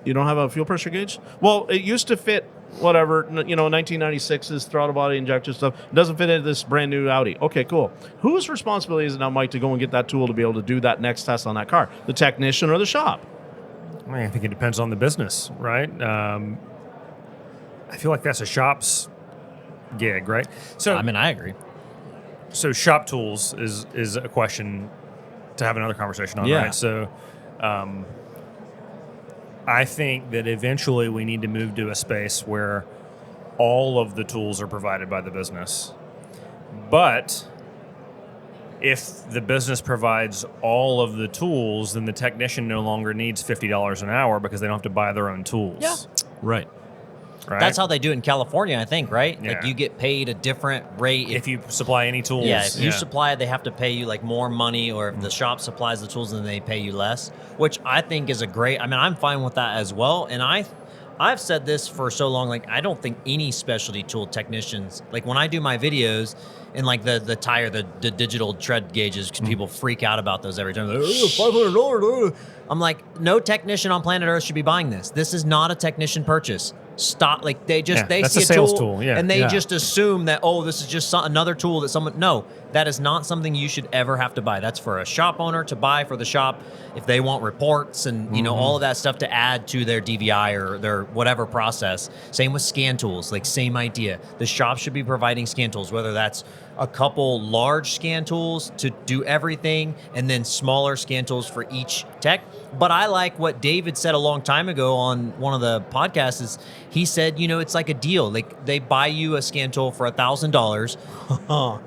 You don't have a fuel pressure gauge? Well, it used to fit whatever, 1996's throttle body injector stuff. It doesn't fit into this brand new Audi. Okay, cool. Whose responsibility is it now, Mike, to go and get that tool to be able to do that next test on that car? The technician or the shop? I think it depends on the business, right? I feel like that's a shop's gig, right? So, I mean, I agree. So shop tools is a question to have another conversation on, Yeah. right? So I think that eventually we need to move to a space where all of the tools are provided by the business. But if the business provides all of the tools, then the technician no longer needs $50 an hour because they don't have to buy their own tools. Yeah. Right. Right? That's how they do it in California, I think, right? Yeah. Like you get paid a different rate if you supply any tools. Yeah, if you supply it, they have to pay you more money, or if the shop supplies the tools, then they pay you less, which I think is a great. I mean, I'm fine with that as well. And I've said this for so long, I don't think any specialty tool technicians, when I do my videos and the tire, the digital tread gauges, because people freak out about those every time. They're, $500. I'm like, no technician on planet Earth should be buying this. This is not a technician purchase. Stop. They that's see a sales tool. Yeah. and they Yeah. just assume that, this is just another tool that someone. No, that is not something you should ever have to buy. That's for a shop owner to buy for the shop if they want reports and all of that stuff to add to their DVI or their whatever process. Same with scan tools, same idea. The shop should be providing scan tools, whether that's a couple large scan tools to do everything and then smaller scan tools for each tech. But I like what David said a long time ago on one of the podcasts is he said, it's like a deal. They buy you a scan tool for $1,000.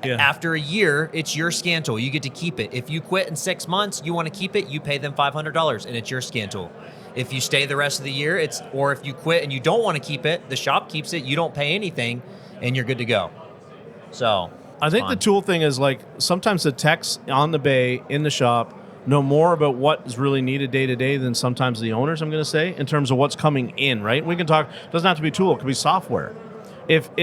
Yeah. After a year, it's your scan tool. You get to keep it. If you quit in 6 months, you want to keep it, you pay them $500 and it's your scan tool. If you stay the rest of the year, or if you quit and you don't want to keep it, the shop keeps it, you don't pay anything and you're good to go. So I think the tool thing is sometimes the techs on the bay in the shop know more about what is really needed day to day than sometimes the owners, I'm going to say, in terms of what's coming in, right? We can talk, it doesn't have to be a tool, it could be software. If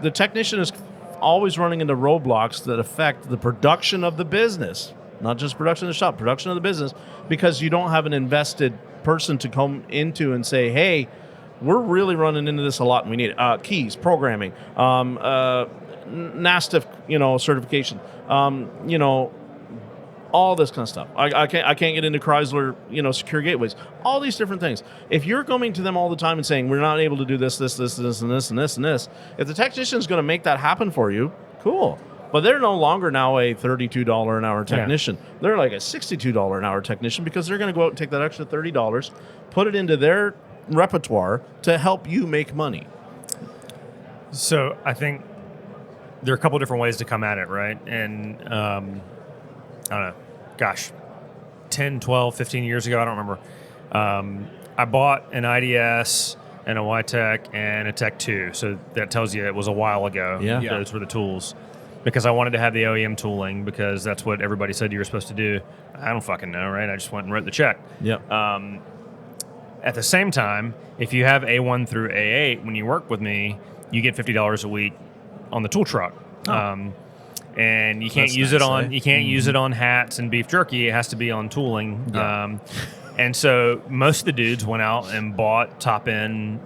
the technician is always running into roadblocks that affect the production of the business, not just production of the shop, production of the business, because you don't have an invested person to come into and say, hey, we're really running into this a lot and we need keys, programming, NASTF, certification, all this kind of stuff. I can't get into Chrysler, secure gateways, all these different things. If you're coming to them all the time and saying, we're not able to do this, and this, and this, and this, if the technician is going to make that happen for you, cool. But they're no longer now a $32 an hour technician. Yeah. They're like a $62 an hour technician because they're going to go out and take that extra $30, put it into their repertoire to help you make money. So I think there are a couple different ways to come at it, right? And I don't know, gosh, 10, 12, 15 years ago, I don't remember. I bought an IDS and a YTech and a Tech 2. So that tells you it was a while ago. Yeah. Those were the tools. Because I wanted to have the OEM tooling because that's what everybody said you were supposed to do. I don't fucking know, right? I just went and wrote the check. Yep. At the same time, if you have A1 through A8, when you work with me, you get $50 a week on the tool truck. And you can't That's use nice, it on eh? you can't use it on hats and beef jerky. It has to be on tooling. Yeah. And so most of the dudes went out and bought top-end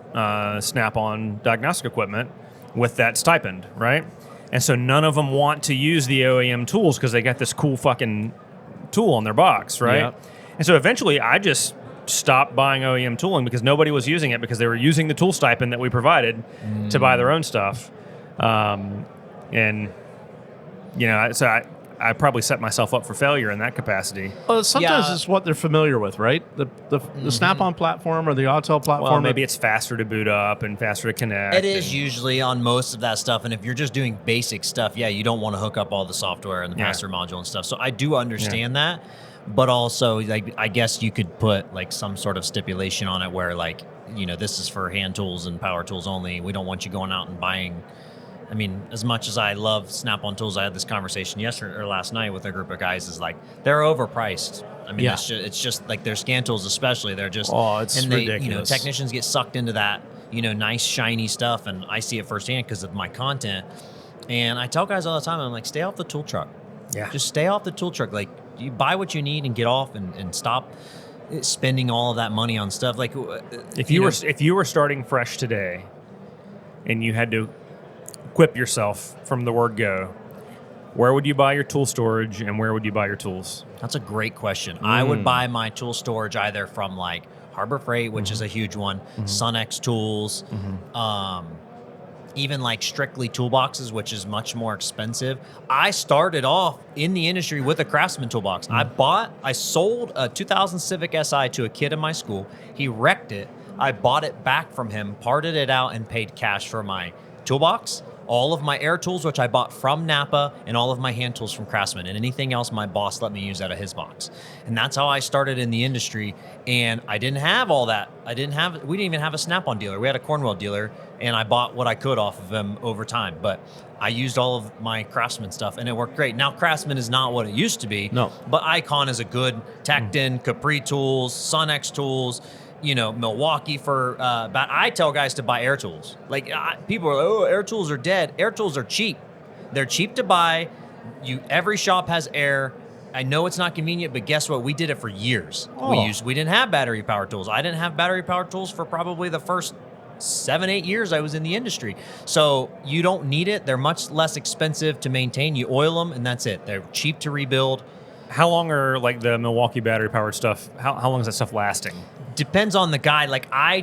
Snap-on diagnostic equipment with that stipend, right? And so none of them want to use the OEM tools because they got this cool fucking tool on their box, right? Yep. And so eventually I just stopped buying OEM tooling because nobody was using it because they were using the tool stipend that we provided to buy their own stuff. And, you know, so I probably set myself up for failure in that capacity. Well, sometimes Yeah. it's what they're familiar with, right? The Snap-on platform or the Outself platform. Well, maybe it's faster to boot up and faster to connect. It is usually on most of that stuff, and if you're just doing basic stuff, yeah, you don't want to hook up all the software and the master module and stuff. So I do understand that, but also, like, I guess you could put like some sort of stipulation on it where, like, you know, this is for hand tools and power tools only. We don't want you going out and buying. I mean, as much as I love Snap-on tools, I had this conversation yesterday or last night with a group of guys. Is like they're overpriced. I mean, Yeah. it's just like their scan tools, especially. They're just it's and they, ridiculous. you know, technicians get sucked into that, you know, nice shiny stuff, and I see it firsthand because of my content. And I tell guys all the time, I'm like, stay off the tool truck. Yeah. Just stay off the tool truck. Like, you buy what you need and get off and stop spending all of that money on stuff. Like, If you were starting fresh today, and you had to equip yourself from the word go, where would you buy your tool storage and where would you buy your tools? That's a great question. I would buy my tool storage either from like Harbor Freight, which is a huge one, Sunex Tools, even like Strictly Toolboxes, which is much more expensive. I started off in the industry with a Craftsman toolbox. I sold a 2000 Civic Si to a kid in my school. He wrecked it. I bought it back from him, parted it out, and paid cash for my toolbox, all of my air tools, which I bought from Napa, and all of my hand tools from Craftsman, and anything else my boss let me use out of his box. And that's how I started in the industry. And I didn't have all that. We didn't even have a Snap-on dealer. We had a Cornwell dealer, and I bought what I could off of him over time. But I used all of my Craftsman stuff, and it worked great. Now, Craftsman is not what it used to be. No. But Icon is a good Tecton, Capri tools, Sunex tools, you know, Milwaukee for, but I tell guys to buy air tools. Like, people are like, oh, air tools are dead. Air tools are cheap. They're cheap to buy. Every shop has air. I know it's not convenient, but guess what? We did it for years. Oh. We didn't have battery power tools. I didn't have battery power tools for probably the first 7-8 years I was in the industry. So you don't need it. They're much less expensive to maintain. You oil them and that's it. They're cheap to rebuild. How long are like the Milwaukee battery powered stuff? How long is that stuff lasting? Depends on the guy. Like I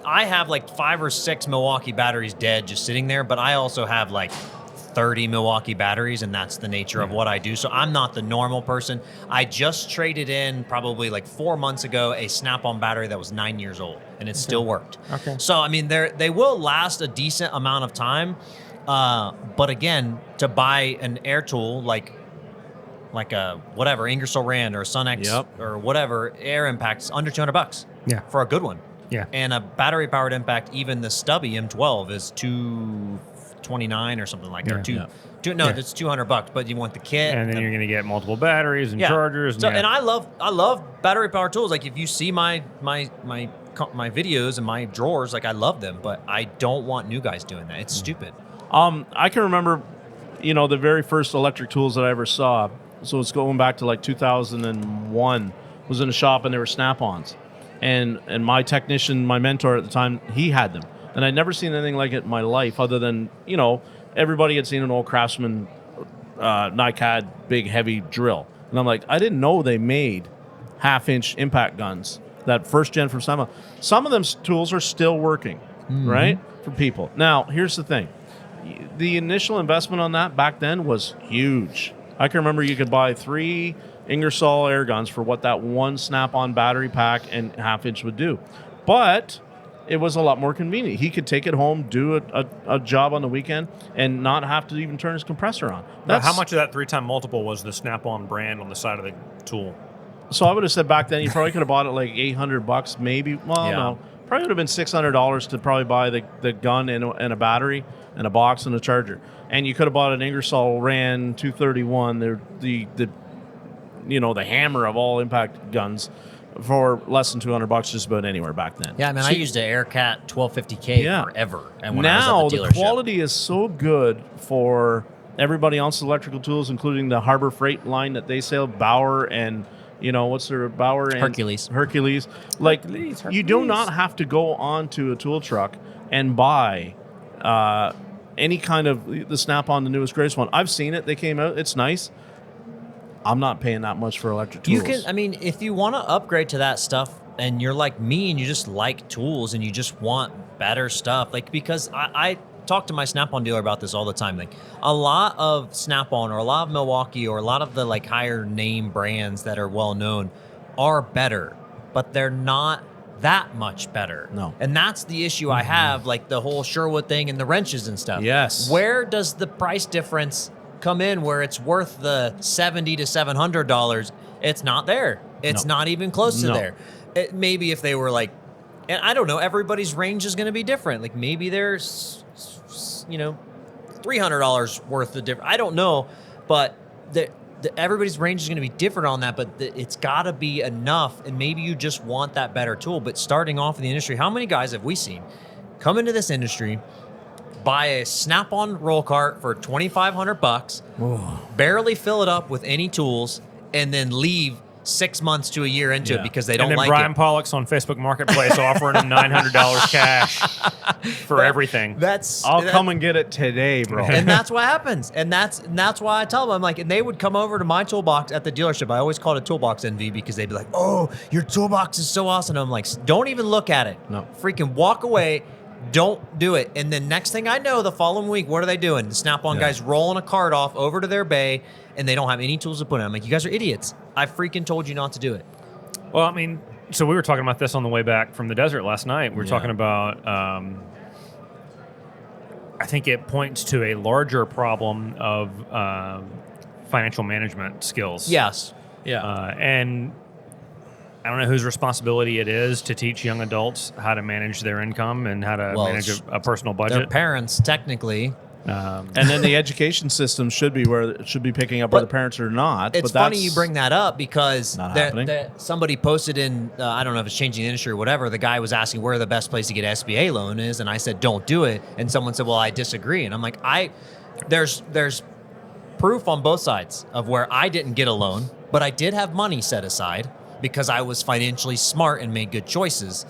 have like 5 or 6 Milwaukee batteries dead just sitting there, but I also have like 30 Milwaukee batteries, and that's the nature of what I do. So I'm not the normal person. I just traded in probably like 4 months ago a Snap-on battery that was 9 years old, and it still worked. Okay. So I mean, they will last a decent amount of time, but again, to buy an air tool like a whatever Ingersoll Rand or a Sunex or whatever air impact is under $200. Yeah. For a good one. Yeah. And a battery powered impact, even the stubby M12 is $229 or something like that. It's $200, but you want the kit And then you're going to get multiple batteries and chargers. So, and I love battery powered tools. Like if you see my videos and my drawers, like I love them, but I don't want new guys doing that. It's stupid. I can remember, the very first electric tools that I ever saw. So it's going back to like 2001. Was in a shop and they were Snap-ons, and my technician, my mentor at the time, he had them, and I'd never seen anything like it in my life. Other than everybody had seen an old Craftsman NiCad big heavy drill, and I'm like, I didn't know they made 1/2-inch impact guns. That first gen from SEMA. Some of them tools are still working, right, for people. Now here's the thing: the initial investment on that back then was huge. I can remember you could buy 3 Ingersoll air guns for what that one Snap-on battery pack and 1/2-inch would do. But it was a lot more convenient. He could take it home, do a job on the weekend, and not have to even turn his compressor on. But how much of that 3-time multiple was the Snap-on brand on the side of the tool? So I would have said back then you probably could have bought it like $800, maybe. Well, no, probably would have been $600 to probably buy the gun and a battery and a box and a charger. And you could have bought an Ingersoll Rand 231, the hammer of all impact guns, for less than $200 just about anywhere back then. Yeah, I mean, I used an Aircat 1250K forever. And when now I was at the the dealership. quality is so good for everybody else's electrical tools, including the Harbor Freight line that they sell, Bauer and what's their Bauer and Hercules. Like you do not have to go onto a tool truck and buy any kind of the Snap-on, the newest greatest one. I've seen it. They came out. It's nice. I'm not paying that much for electric tools. You can, I mean, if you want to upgrade to that stuff and you're like me and you just like tools and you just want better stuff, like, because I talk to my Snap-on dealer about this all the time. Like, a lot of Snap-on or a lot of Milwaukee or a lot of the like higher name brands that are well known are better, but they're not that much better. No. And that's the issue I have, like the whole Sherwood thing and the wrenches and stuff. Yes. Where does the price difference come in where it's worth the $70 to $700? It's not there. It's not even close to there. Maybe if they were like, and I don't know, everybody's range is going to be different. Like maybe there's, $300 worth of different. I don't know, but everybody's range is going to be different on that. But it's got to be enough, and maybe you just want that better tool. But starting off in the industry, how many guys have we seen come into this industry, buy a Snap-on roll cart for $2,500, barely fill it up with any tools, and then leave 6 months to a year into it because they don't like it. like And then Brian it. Pollock's on Facebook Marketplace offering him $900 cash for everything. I'll come and get it today, bro. And that's what happens. And that's why I tell them, I'm like, and they would come over to my toolbox at the dealership. I always called it Toolbox Envy because they'd be like, oh, your toolbox is so awesome. I'm like, don't even look at it. No. Freaking walk away. Don't do it. And then next thing I know, the following week, what are they doing? The Snap-on guys rolling a cart off over to their bay, and they don't have any tools to put in. I'm like, you guys are idiots. I freaking told you not to do it. Well, I mean, so we were talking about this on the way back from the desert last night. We were talking about, I think it points to a larger problem of financial management skills. Yes. Yeah. And I don't know whose responsibility it is to teach young adults how to manage their income and how to manage a personal budget. Their parents, technically. And then the education system should be where it should be picking up whether parents are not. It's funny you bring that up because somebody posted in, I don't know if it's changing the industry or whatever, the guy was asking where the best place to get SBA loan is, and I said, don't do it. And someone said, well, I disagree. And I'm like, there's proof on both sides of where I didn't get a loan, but I did have money set aside because I was financially smart and made good choices.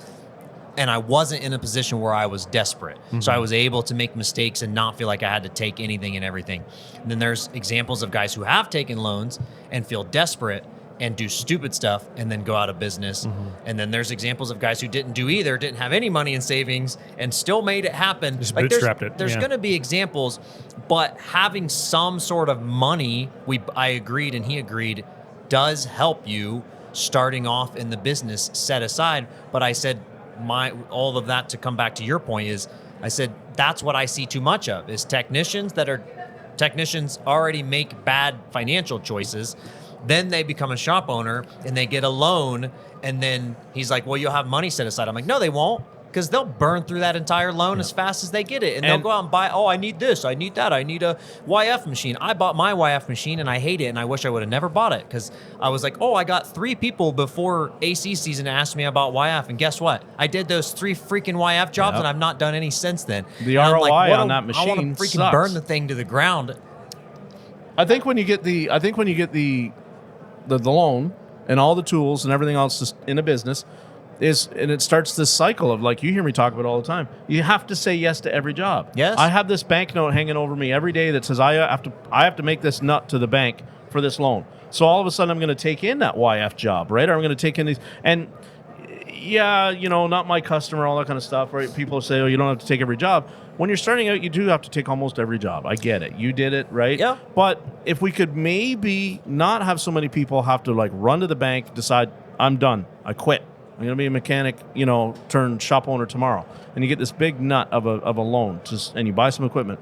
And I wasn't in a position where I was desperate. Mm-hmm. So I was able to make mistakes and not feel like I had to take anything and everything. And then there's examples of guys who have taken loans and feel desperate and do stupid stuff and then go out of business. Mm-hmm. And then there's examples of guys who didn't do either, didn't have any money in savings and still made it happen. Just bootstrapped it. There's going to be examples, but having some sort of money, I agreed and he agreed, does help you starting off in the business set aside. But I said, all of that to come back to your point is, I said, that's what I see too much of is technicians already make bad financial choices. Then they become a shop owner and they get a loan. And then he's like, well, you'll have money set aside. I'm like, no, they won't. Because they'll burn through that entire loan as fast as they get it. And they'll go out and buy, I need this, I need that, I need a YF machine. I bought my YF machine and I hate it and I wish I would have never bought it because I was like, I got 3 people before AC season asked me about YF. And guess what? I did those 3 freaking YF jobs and I've not done any since then. The ROI on that machine I want to freaking sucks. burn the thing to the ground. I think when you get the loan and all the tools and everything else in a business, and it starts this cycle of, like you hear me talk about all the time, you have to say yes to every job. Yes. I have this banknote hanging over me every day that says I have to make this nut to the bank for this loan. So all of a sudden I'm going to take in that YF job, right? Or I'm going to take in these, and not my customer, all that kind of stuff, right? People say, you don't have to take every job. When you're starting out, you do have to take almost every job. I get it. You did it, right? Yeah. But if we could maybe not have so many people have to run to the bank, decide, I'm done, I quit. I'm going to be a mechanic, turn shop owner tomorrow. And you get this big nut of a loan, and you buy some equipment.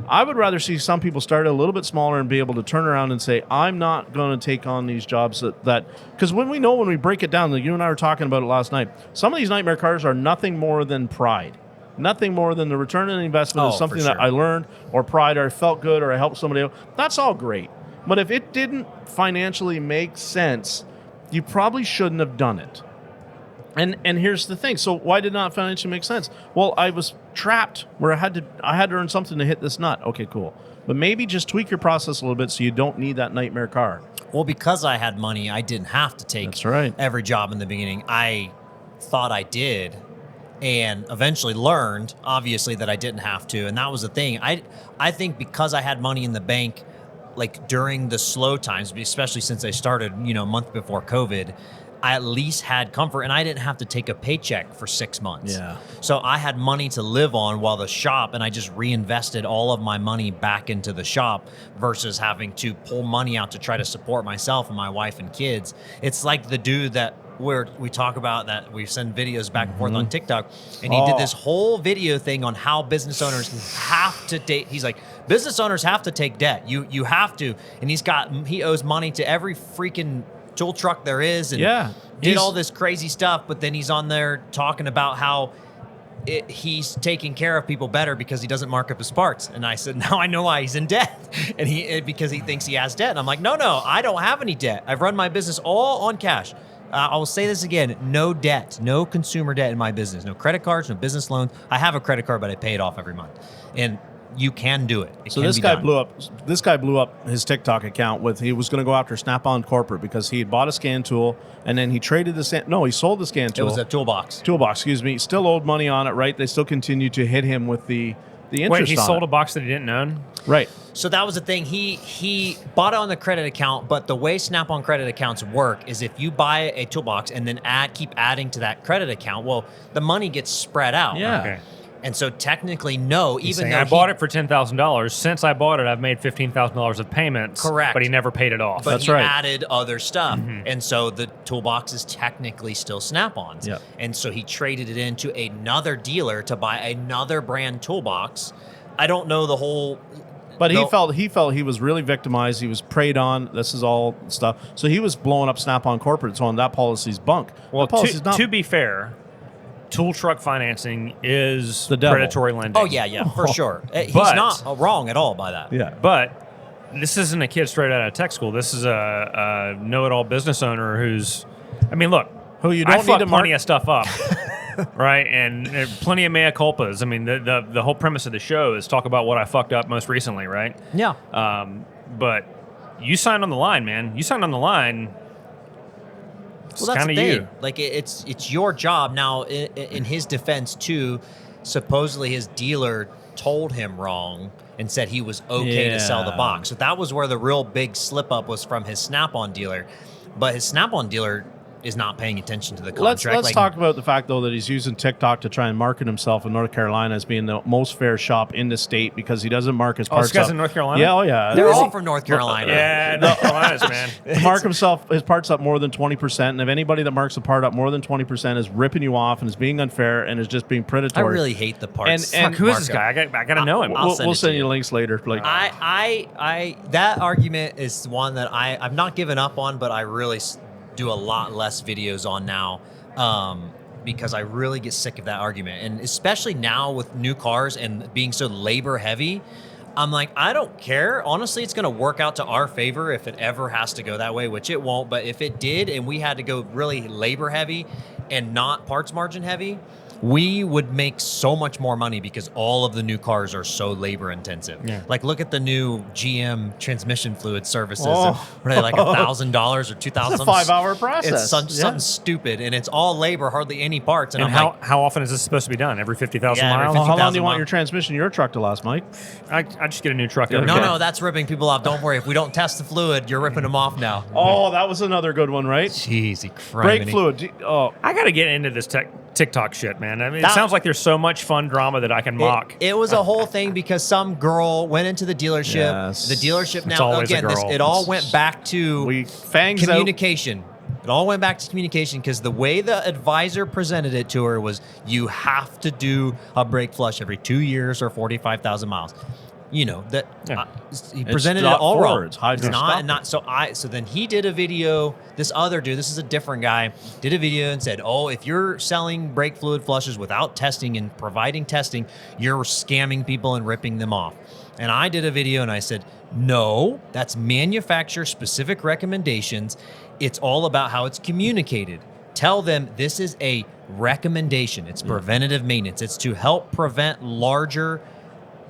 I would rather see some people start a little bit smaller and be able to turn around and say, I'm not going to take on these jobs that because when we break it down, like you and I were talking about it last night, some of these nightmare cars are nothing more than pride. Nothing more than the return on investment is something that I learned, or pride, or I felt good, or I helped somebody else. That's all great. But if it didn't financially make sense, you probably shouldn't have done it. And here's the thing. So why did it not financially make sense? Well, I was trapped where I had to earn something to hit this nut. Okay, cool. But maybe just tweak your process a little bit so you don't need that nightmare car. Well, because I had money, I didn't have to take every job in the beginning. I thought I did, and eventually learned, obviously, that I didn't have to. And that was the thing. I think because I had money in the bank, like during the slow times, especially since I started, a month before COVID, I at least had comfort, and I didn't have to take a paycheck for 6 months. Yeah. So I had money to live on while the shop, and I just reinvested all of my money back into the shop versus having to pull money out to try to support myself and my wife and kids. It's like the dude that we talk about that we send videos back and forth on TikTok, and he did this whole video thing on how business owners have to take. He's like, business owners have to take debt. You have to, and he owes money to every freaking tool truck there is, and did all this crazy stuff. But then he's on there talking about how he's taking care of people better because he doesn't mark up his parts. And I said, now I know why he's in debt, and because he thinks he has debt. And I'm like, no, I don't have any debt. I've run my business all on cash. I will say this again: no debt, no consumer debt in my business, no credit cards, no business loans. I have a credit card, but I pay it off every month, and you can do it. So this guy blew up. This guy blew up his TikTok account he was going to go after Snap-on Corporate because he had bought a scan tool and then he traded he sold the scan tool. It was a toolbox. Excuse me. Still owed money on it, right? They still continued to hit him with the interest. Wait, he sold a box that he didn't own? Right. So that was the thing. He bought it on the credit account, but the way Snap-on credit accounts work is if you buy a toolbox and then keep adding to that credit account, well, the money gets spread out. Yeah. Okay. And so technically, no, even though I bought it for $10,000. Since I bought it, I've made $15,000 of payments. Correct. But he never paid it off. But That's he right. added other stuff. And so the toolbox is technically still Snap-on's. Yep. And so he traded it into another dealer to buy another brand toolbox. I don't know the whole... But he felt he was really victimized. He was preyed on. This is all stuff. So he was blowing up Snap-on Corporate. So on that policy's bunk. Well, not, to be fair, tool truck financing is the devil. predatory lending. Oh, yeah, for sure. He's not wrong at all by that. Yeah. But this isn't a kid straight out of tech school. This is a know-it-all business owner who's... I mean, look, who you don't I need fuck to plenty of stuff up. Right, and there are plenty of mea culpas. I mean, the whole premise of the show is talk about what I fucked up most recently, right? Yeah. But you signed on the line, man. You signed on the line. It's Well, that's kind the of thing. you. Like it's your job now. In his defense, too, supposedly his dealer told him wrong and said he was okay to sell the box. So that was where the real big slip up was from his Snap-on dealer. But his Snap-on dealer is not paying attention to the contract. Let's talk about the fact, though, that he's using TikTok to try and market himself in North Carolina as being the most fair shop in the state because he doesn't mark his parts this guy's up. in North Carolina? Yeah, yeah. They're all from North Carolina. Yeah, North Carolina's, man. Mark his parts up more than 20%, and if anybody that marks a part up more than 20% is ripping you off and is being unfair and is just being I predatory. really hate the parts. And Who is this guy? I gotta know him. I'll We'll it send to you links later. Like I that argument is one that I've not given up on, but I really do a lot less videos on now because I really get sick of that argument. And especially now with new cars and being so labor heavy, I'm like, I don't care. Honestly, it's going to work out to our favor if it ever has to go that way, which it won't. But if it did and we had to go really labor heavy and not parts margin heavy, we would make so much more money because all of the new cars are so labor intensive. Yeah. Like, look at the new GM transmission fluid services. Oh. What are they, like $1,000 or $2,000? It's a 5-hour process. It's something stupid, and it's all labor, hardly any parts. And And I'm how often is this supposed to be done? Every 50,000 Yeah, every miles? Well, how long 50,000 do you want miles. your transmission, your truck to last, Mike? I just get a new truck every no, day. that's ripping people off. Don't worry. If we don't test the fluid, you're ripping them off now. Oh, that was another good one, right? Jeez, Brake fluid. Oh, I got to get into this TikTok shit, man. I mean, That- it sounds like there's so much fun drama that I can mock. It was a whole thing because some girl went into the dealership. Yes. The dealership It's now, always a again, girl. it all went back to fangs out. communication. It all went back to communication because the way the advisor presented it to her was you have to do a brake flush every 2 years or 45,000 miles. You know that he presented it all wrong. It's not so then he did a video. This other dude, this is a different guy, did a video and said, "Oh, if you're selling brake fluid flushes without testing and providing testing, you're scamming people and ripping them off." And I did a video and I said, "No, that's manufacturer specific recommendations. It's all about how it's communicated. Tell them this is a recommendation. It's preventative maintenance. It's to help prevent larger,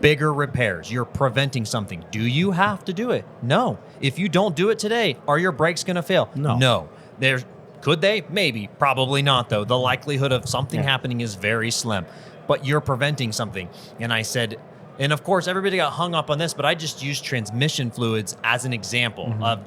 bigger repairs. You're preventing something. Do you have to do it? No. If you don't do it today, are your brakes going to fail? No. Could they? Maybe. Probably not, though. The likelihood of something happening is very slim. But you're preventing something." And I said, and of course, everybody got hung up on this, but I just used transmission fluids as an example of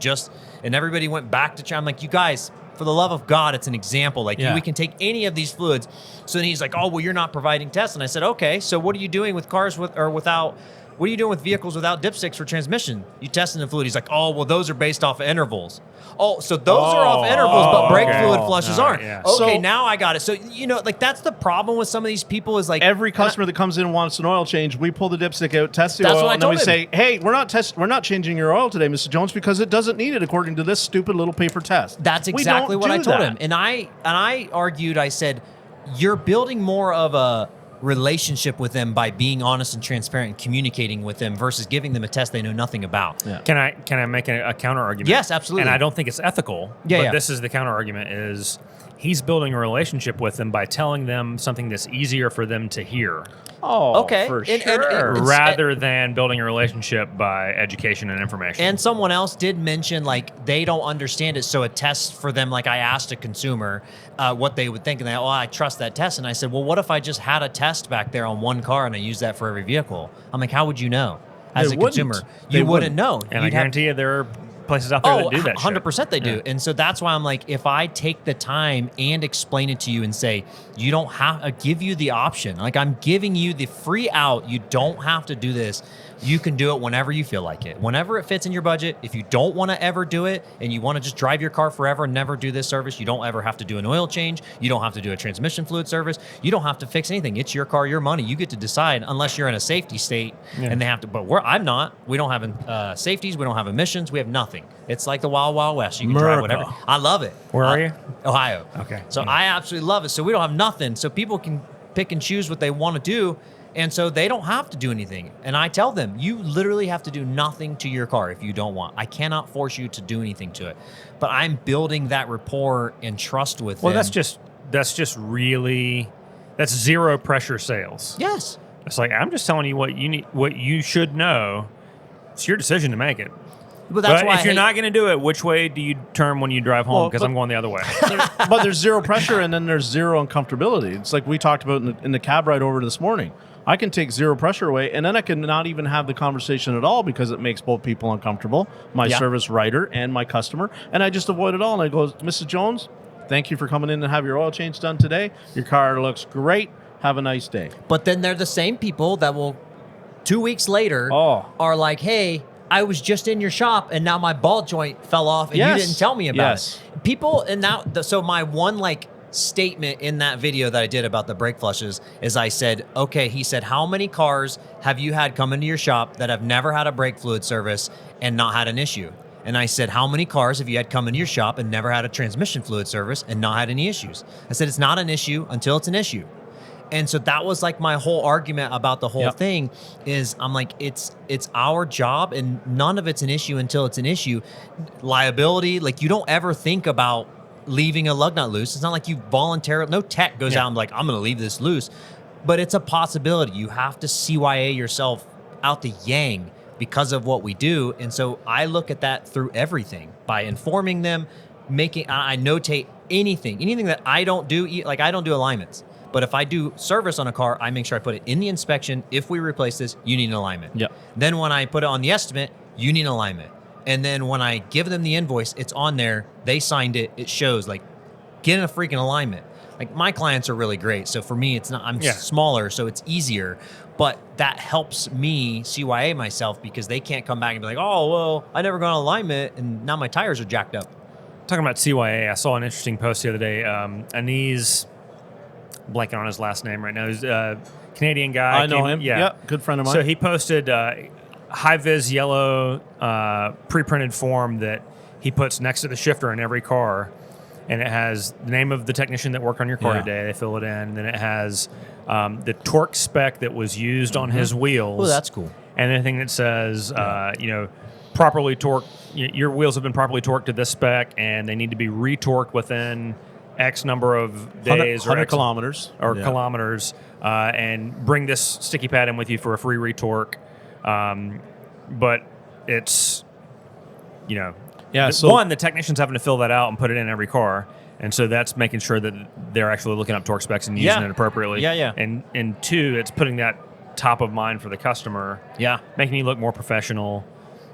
and everybody went back to, I'm like, you guys, for the love of God, it's an example. Like, we can take any of these fluids. So then he's like, "Oh, well, you're not providing tests." And I said, "Okay, so what are you doing with cars without, what are you doing with vehicles without dipsticks for transmission? You testing the fluid?" He's like, "Oh, well, those are based off of intervals." Oh, so those are off intervals, but brake fluid flushes aren't. Yeah. Okay, So- now I got it. So, like, that's the problem with some of these people is like, Every customer that comes in and wants an oil change, we pull the dipstick out, test the That's oil, what I and then we told say, "Hey, we're not changing your oil today, Mr. Jones, because it doesn't need it according to this stupid little paper test." That's We don't exactly what I do told that. him. And I argued, I said, you're building more of a relationship with them by being honest and transparent and communicating with them versus giving them a test they know nothing about. Yeah. Can I make a counter argument? Yes, absolutely. And I don't think it's ethical. Yeah, but yeah. this is the counter argument: is he's building a relationship with them by telling them something that's easier for them to hear, Oh, Okay. for And- sure. It's- rather than building a relationship by education and information. And someone else did mention, like, they don't understand it, so a test for them, like, I asked a consumer what they would think, and they, "Oh, I trust that test." And I said, "Well, what if I just had a test back there on one car and I used that for every vehicle?" I'm like, "How would you know as They a wouldn't. consumer? They You wouldn't wouldn't. know." and I You'd have- guarantee you there are places out there that do that. 100% they do. And so that's why I'm like, if I take the time and explain it to you and say, you don't have to give you the option, like I'm giving you the free out, you don't have to do this. You can do it whenever you feel like it, whenever it fits in your budget. If you don't want to ever do it and you want to just drive your car forever and never do this service, you don't ever have to do an oil change. You don't have to do a transmission fluid service. You don't have to fix anything. It's your car, your money. You get to decide, unless you're in a safety state and they have to. But I'm not. We don't have safeties. We don't have emissions. We have nothing. It's like the wild, wild west. You can drive whatever. I love it. Where are you? Ohio. Okay. So I absolutely love it. So we don't have nothing. So people can pick and choose what they want to do. And so they don't have to do anything. And I tell them, you literally have to do nothing to your car if you don't want. I cannot force you to do anything to it. But I'm building that rapport and trust with them. Well, that's zero pressure sales. Yes. It's like, I'm just telling you what you need, what you should know. It's your decision to make it. But that's But why if you're not going to do it, which way do you turn when you drive home? Well, Because but- I'm going the other way. But there's zero pressure, and then there's zero uncomfortability. It's like we talked about in the cab ride over this morning. I can take zero pressure away, and then I can not even have the conversation at all because it makes both people uncomfortable, my service writer and my customer, and I just avoid it all. And I go, "Mrs. Jones, thank you for coming in and have your oil change done today. Your car looks great. Have a nice day." But then they're the same people that will 2 weeks later are like, "Hey, I was just in your shop and now my ball joint fell off and you didn't tell me about it." People, and now, so my one statement in that video that I did about the brake flushes is I said, okay, he said, "How many cars have you had come into your shop that have never had a brake fluid service and not had an issue?" And I said, "How many cars have you had come into your shop and never had a transmission fluid service and not had any issues?" I said, "It's not an issue until it's an issue." And so that was like my whole argument about the whole thing is I'm like, it's our job and none of it's an issue until it's an issue. Liability, like you don't ever think about leaving a lug nut loose. It's not like you voluntarily, no tech goes out and like, I'm going to leave this loose, but it's a possibility. You have to CYA yourself out the yang because of what we do. And so I look at that through everything by informing them, I notate anything that I don't do, like I don't do alignments. But if I do service on a car, I make sure I put it in the inspection. If we replace this, you need an alignment. Yep. Then when I put it on the estimate, you need an alignment. And then when I give them the invoice, it's on there. They signed it. It shows like, get a freaking alignment. Like my clients are really great. So for me, it's not, I'm smaller, so it's easier. But that helps me CYA myself because they can't come back and be like, "Oh, well, I never got an alignment and now my tires are jacked up." talking about CYA, I saw an interesting post the other day. Anees, blanking on his last name right now. He's a Canadian guy. I know him. Yeah. Yep, good friend of mine. So he posted high-vis yellow pre-printed form that he puts next to the shifter in every car. And it has the name of the technician that worked on your car today. They fill it in. And then it has the torque spec that was used on his wheels. Oh, that's cool. And anything that says, properly torqued, your wheels have been properly torqued to this spec, and they need to be retorqued within X number of days 100 kilometers. Kilometers, and bring this sticky pad in with you for a free retorque. But it's, so one, the technician's having to fill that out and put it in every car. And so that's making sure that they're actually looking up torque specs and using it appropriately. Yeah. And two, it's putting that top of mind for the customer. Yeah. Making you look more professional.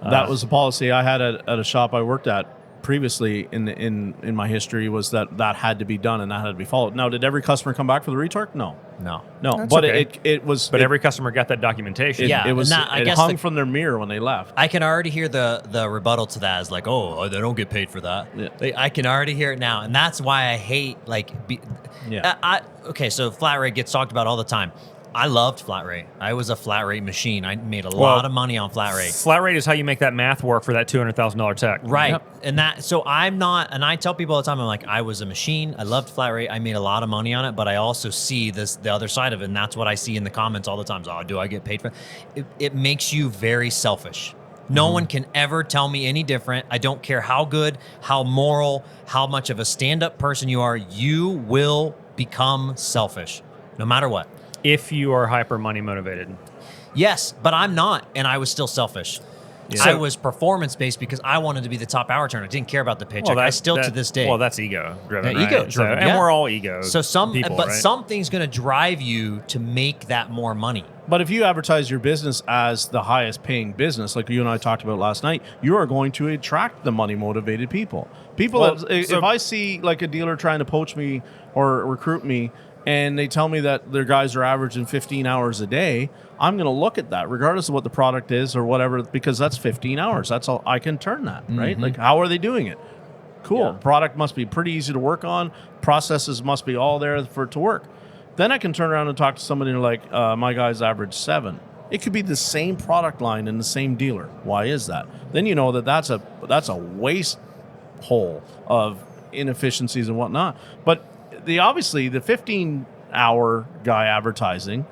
That was a policy I had at a shop I worked at previously in my history, was that had to be done and that had to be followed. Now, did every customer come back for the retorque? No. That's But okay. it was. But every customer got that documentation. It was. I It guess hung from their mirror when they left. I can already hear the rebuttal to that is like, oh, they don't get paid for that. Yeah. I can already hear it now, and that's why I hate okay, so flat rate gets talked about all the time. I loved flat rate. I was a flat rate machine. I made a lot of money on flat rate. Flat rate is how you make that math work for that $200,000 tech. Right. Yep. And so I'm not, and I tell people all the time, I'm like, I was a machine. I loved flat rate. I made a lot of money on it, but I also see the other side of it. And that's what I see in the comments all the time. So, do I get paid for it? It makes you very selfish. No one can ever tell me any different. I don't care how good, how moral, how much of a stand-up person you are. You will become selfish, no matter what. If you are hyper money motivated. Yes, but I'm not, and I was still selfish. Yeah. I was performance-based because I wanted to be the top hour turner. I didn't care about the paycheck. I still to this day. Well, that's ego driven. Yeah, ego driven, and we're all ego. So people, right? something's going to drive you to make that more money. But if you advertise your business as the highest paying business, like you and I talked about last night, you are going to attract the money motivated people. If I see like a dealer trying to poach me or recruit me, and they tell me that their guys are averaging 15 hours a day, I'm going to look at that regardless of what the product is or whatever, because that's 15 hours. That's all I can turn that, right? Like, how are they doing it? Cool. Yeah. Product must be pretty easy to work on. Processes must be all there for it to work. Then I can turn around and talk to somebody and like, my guys average 7. It could be the same product line in the same dealer. Why is that? Then you know that's a waste hole of inefficiencies and whatnot. But obviously the 15-hour guy advertising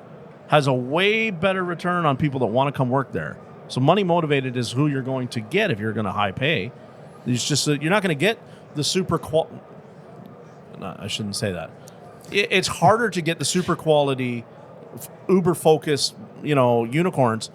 has a way better return on people that want to come work there. So money motivated is who you're going to get if you're going to high pay. It's just you're not going to get the super No, I shouldn't say that. It's harder to get the super quality, uber focused, unicorns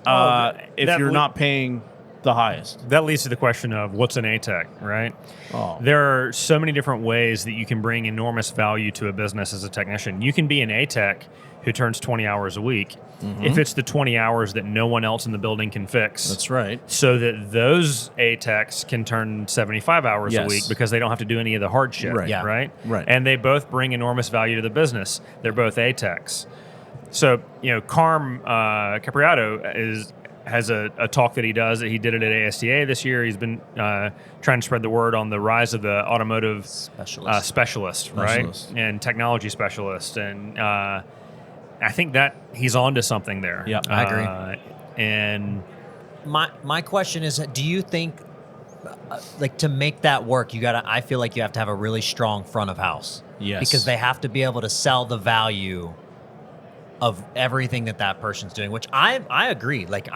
if you're not paying the highest. That leads to the question of what's an ATEC, right? Oh. There are so many different ways that you can bring enormous value to a business as a technician. You can be an ATEC who turns 20 hours a week if it's the 20 hours that no one else in the building can fix. That's right. So that those ATECs can turn 75 hours a week because they don't have to do any of the hard shit, Right. Yeah. right? Right. And they both bring enormous value to the business. They're both ATECs. So, Carm Capriato has a talk that he does. He did it at ASTA this year. He's been trying to spread the word on the rise of the automotive specialist, right? And technology specialist. And I think that he's onto something there. Yeah, I agree. And my question is, do you think like to make that work, I feel like you have to have a really strong front of house. Yes. Because they have to be able to sell the value of everything that person's doing, which I agree. Like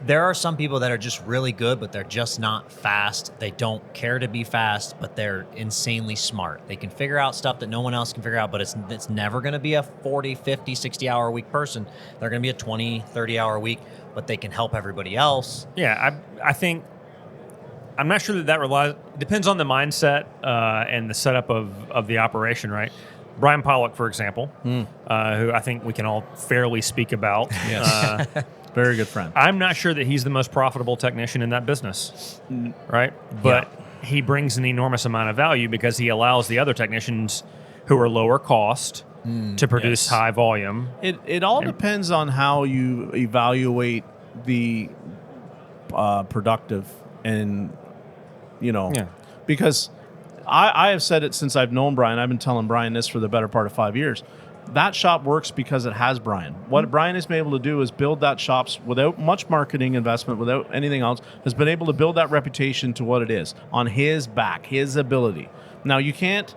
there are some people that are just really good, but they're just not fast. They don't care to be fast, but they're insanely smart. They can figure out stuff that no one else can figure out, but it's never going to be a 40, 50, 60 hour a week person. They're going to be a 20, 30 hour a week, but they can help everybody else. yeah, I think I'm not sure that depends on the mindset and the setup of the operation, right? Brian Pollock, for example, who I think we can all fairly speak about. Yes. Very good friend. I'm not sure that he's the most profitable technician in that business, right? But he brings an enormous amount of value because he allows the other technicians who are lower cost to produce high volume. It all depends on how you evaluate the productive and, because I have said it since I've known Brian. I've been telling Brian this for the better part of 5 years. That shop works because it has Brian. What Brian has been able to do is build that shop without much marketing investment, without anything else, has been able to build that reputation to what it is on his back, his ability. Now, you can't,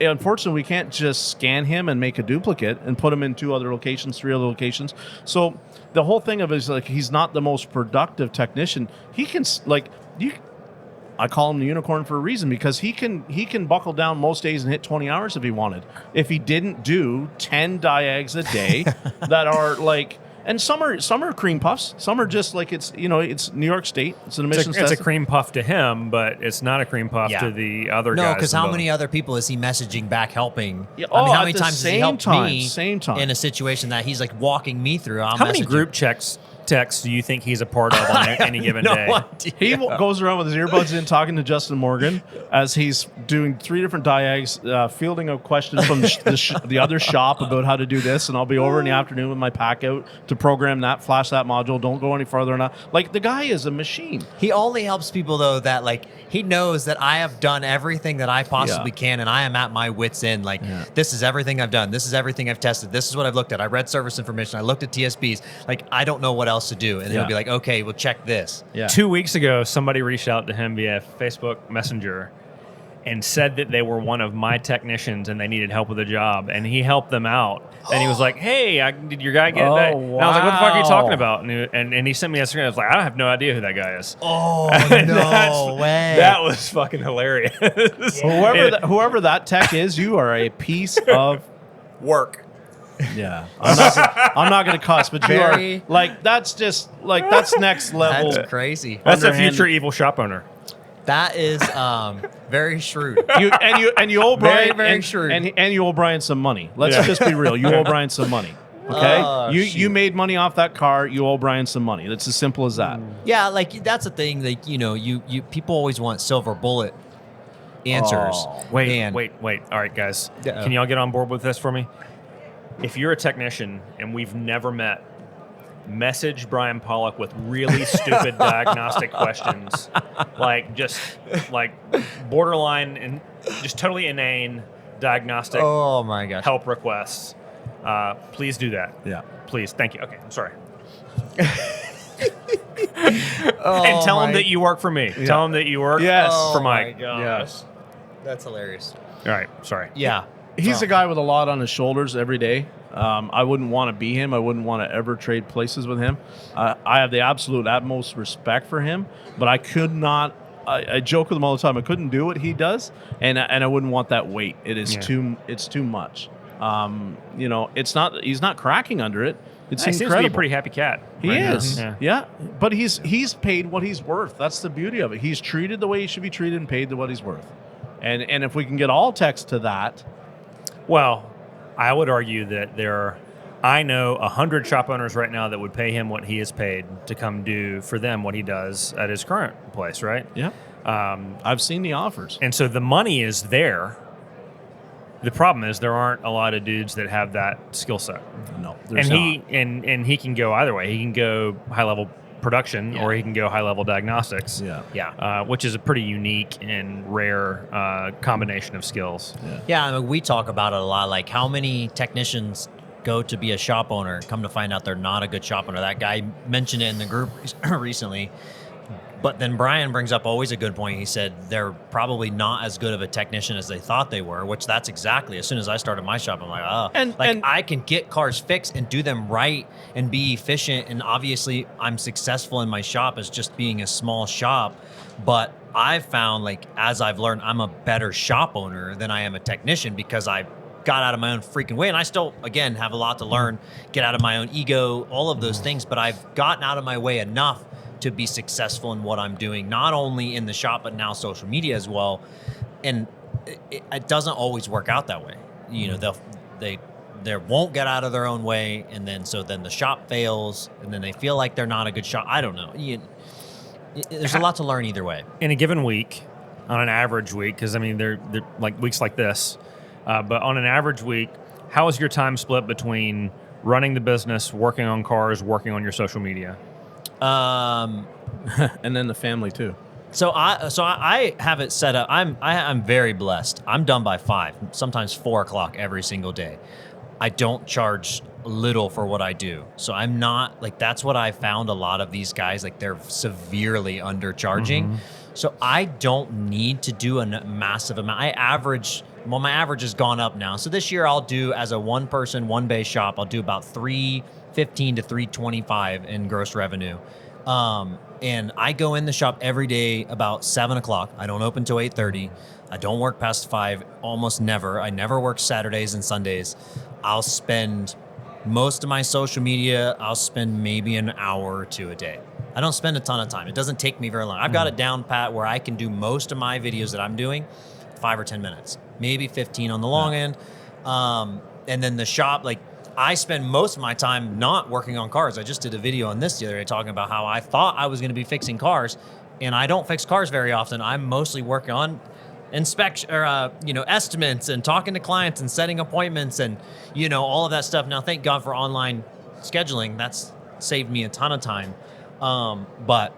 unfortunately, we can't just scan him and make a duplicate and put him in 2 other locations, 3 other locations. So the whole thing of it is like he's not the most productive technician. He can, I call him the unicorn for a reason, because he can buckle down most days and hit 20 hours if he wanted. If he didn't do 10 diags a day that are like, and some are cream puffs, some are just like it's New York State, it's an emissions It's a test. cream puff to him, but it's not a cream puff to the other guys. No, because how involved. many other people is he messaging back helping? Yeah, I mean, how at many the times has he same helped time, me same time. in a situation that he's like walking me through? How many group texts do you think he's a part of on any given no day? idea. He goes around with his earbuds in, talking to Justin Morgan as he's doing 3 different diags, fielding a question from the other shop about how to do this, and I'll be over in the afternoon with my pack out to program that, flash that module. Don't go any farther than that. Like, the guy is a machine. He only helps people though that like he knows that I have done everything that I possibly can, and I am at my wits' end. Like this is everything I've done. This is everything I've tested. This is what I've looked at. I read service information. I looked at TSPs. Like I don't know what else to do, and he'll be like, okay, well check this. Yeah. 2 weeks ago, somebody reached out to him via Facebook Messenger and said that they were one of my technicians and they needed help with a job, and he helped them out. And he was like, "Hey, did your guy get that?" And I was like, "What the fuck are you talking about?" And he sent me a screen. I was like, "I have no idea who that guy is." Oh no way! That was fucking hilarious. Whoever that tech is, you are a piece of work. Yeah, I'm not gonna cuss, but you are like that's next level. That's crazy. That's a future evil shop owner. That is very shrewd. You owe Brian very shrewd. and you owe Brian some money. Let's just be real. You owe Brian some money. Okay, you made money off that car. You owe Brian some money. That's as simple as that. Yeah, like that's the thing. Like you people always want silver bullet answers. Wait. All right, guys, can y'all get on board with this for me? If you're a technician and we've never met, message Brian Pollock with really stupid diagnostic questions, just borderline and just totally inane diagnostic. Oh my gosh! Help requests. Please do that. Yeah. Please. Thank you. Okay. I'm sorry. And tell him that you work for me. Yeah. Tell him that you work for Mike. Oh my gosh. Yes. That's hilarious. All right. Sorry. Yeah. He's a guy with a lot on his shoulders every day. I wouldn't want to be him. I wouldn't want to ever trade places with him. I have the absolute utmost respect for him, but I could not. I joke with him all the time. I couldn't do what he does, and I wouldn't want that weight. It is too. It's too much. It's not. He's not cracking under it. It's He seems incredible. to be a pretty happy cat. He right now. is. Yeah. But he's paid what he's worth. That's the beauty of it. He's treated the way he should be treated and paid what he's worth. And if we can get all techs to that. Well, I would argue that I know 100 shop owners right now that would pay him what he is paid to come do for them what he does at his current place, right? Yeah. I've seen the offers. And so the money is there. The problem is there aren't a lot of dudes that have that skill set. No, and he can go either way. He can go high level production or he can go high level diagnostics. Which is a pretty unique and rare combination of skills. Yeah, I mean, we talk about it a lot. Like how many technicians go to be a shop owner, come to find out they're not a good shop owner. That guy mentioned it in the group recently. But then Brian brings up always a good point. He said they're probably not as good of a technician as they thought they were, which that's exactly. As soon as I started my shop, I'm like, I can get cars fixed and do them right and be efficient. And obviously, I'm successful in my shop as just being a small shop. But I've found, like, as I've learned, I'm a better shop owner than I am a technician because I got out of my own freaking way. And I still, again, have a lot to learn, get out of my own ego, all of those things. But I've gotten out of my way enough to be successful in what I'm doing, not only in the shop, but now social media as well. And it doesn't always work out that way. They won't get out of their own way. And then the shop fails and then they feel like they're not a good shop. I don't know. There's a lot to learn either way. In a given week, on an average week, because I mean, they're like weeks like this, but on an average week, how is your time split between running the business, working on cars, working on your social media? And then the family too. So I have it set up. I'm very blessed. I'm done by 5, sometimes 4 o'clock every single day. I don't charge little for what I do. So I'm not like, that's what I found a lot of these guys, like they're severely undercharging. So I don't need to do a massive amount. My average has gone up now. So this year I'll do, as a one person, one bay shop, I'll do about 315 to 325 in gross revenue. And I go in the shop every day about 7 o'clock. I don't open till 8:30. I don't work past 5, almost never. I never work Saturdays and Sundays. I'll spend most of my social media, I'll spend maybe an hour or 2 a day. I don't spend a ton of time. It doesn't take me very long. I've got it down pat where I can do most of my videos that I'm doing 5 or 10 minutes, maybe 15 on the long end. And then the shop, like, I spend most of my time not working on cars. I just did a video on this the other day talking about how I thought I was going to be fixing cars, and I don't fix cars very often. I'm mostly working on inspection or estimates and talking to clients and setting appointments and all of that stuff. Now, thank God for online scheduling. That's saved me a ton of time. But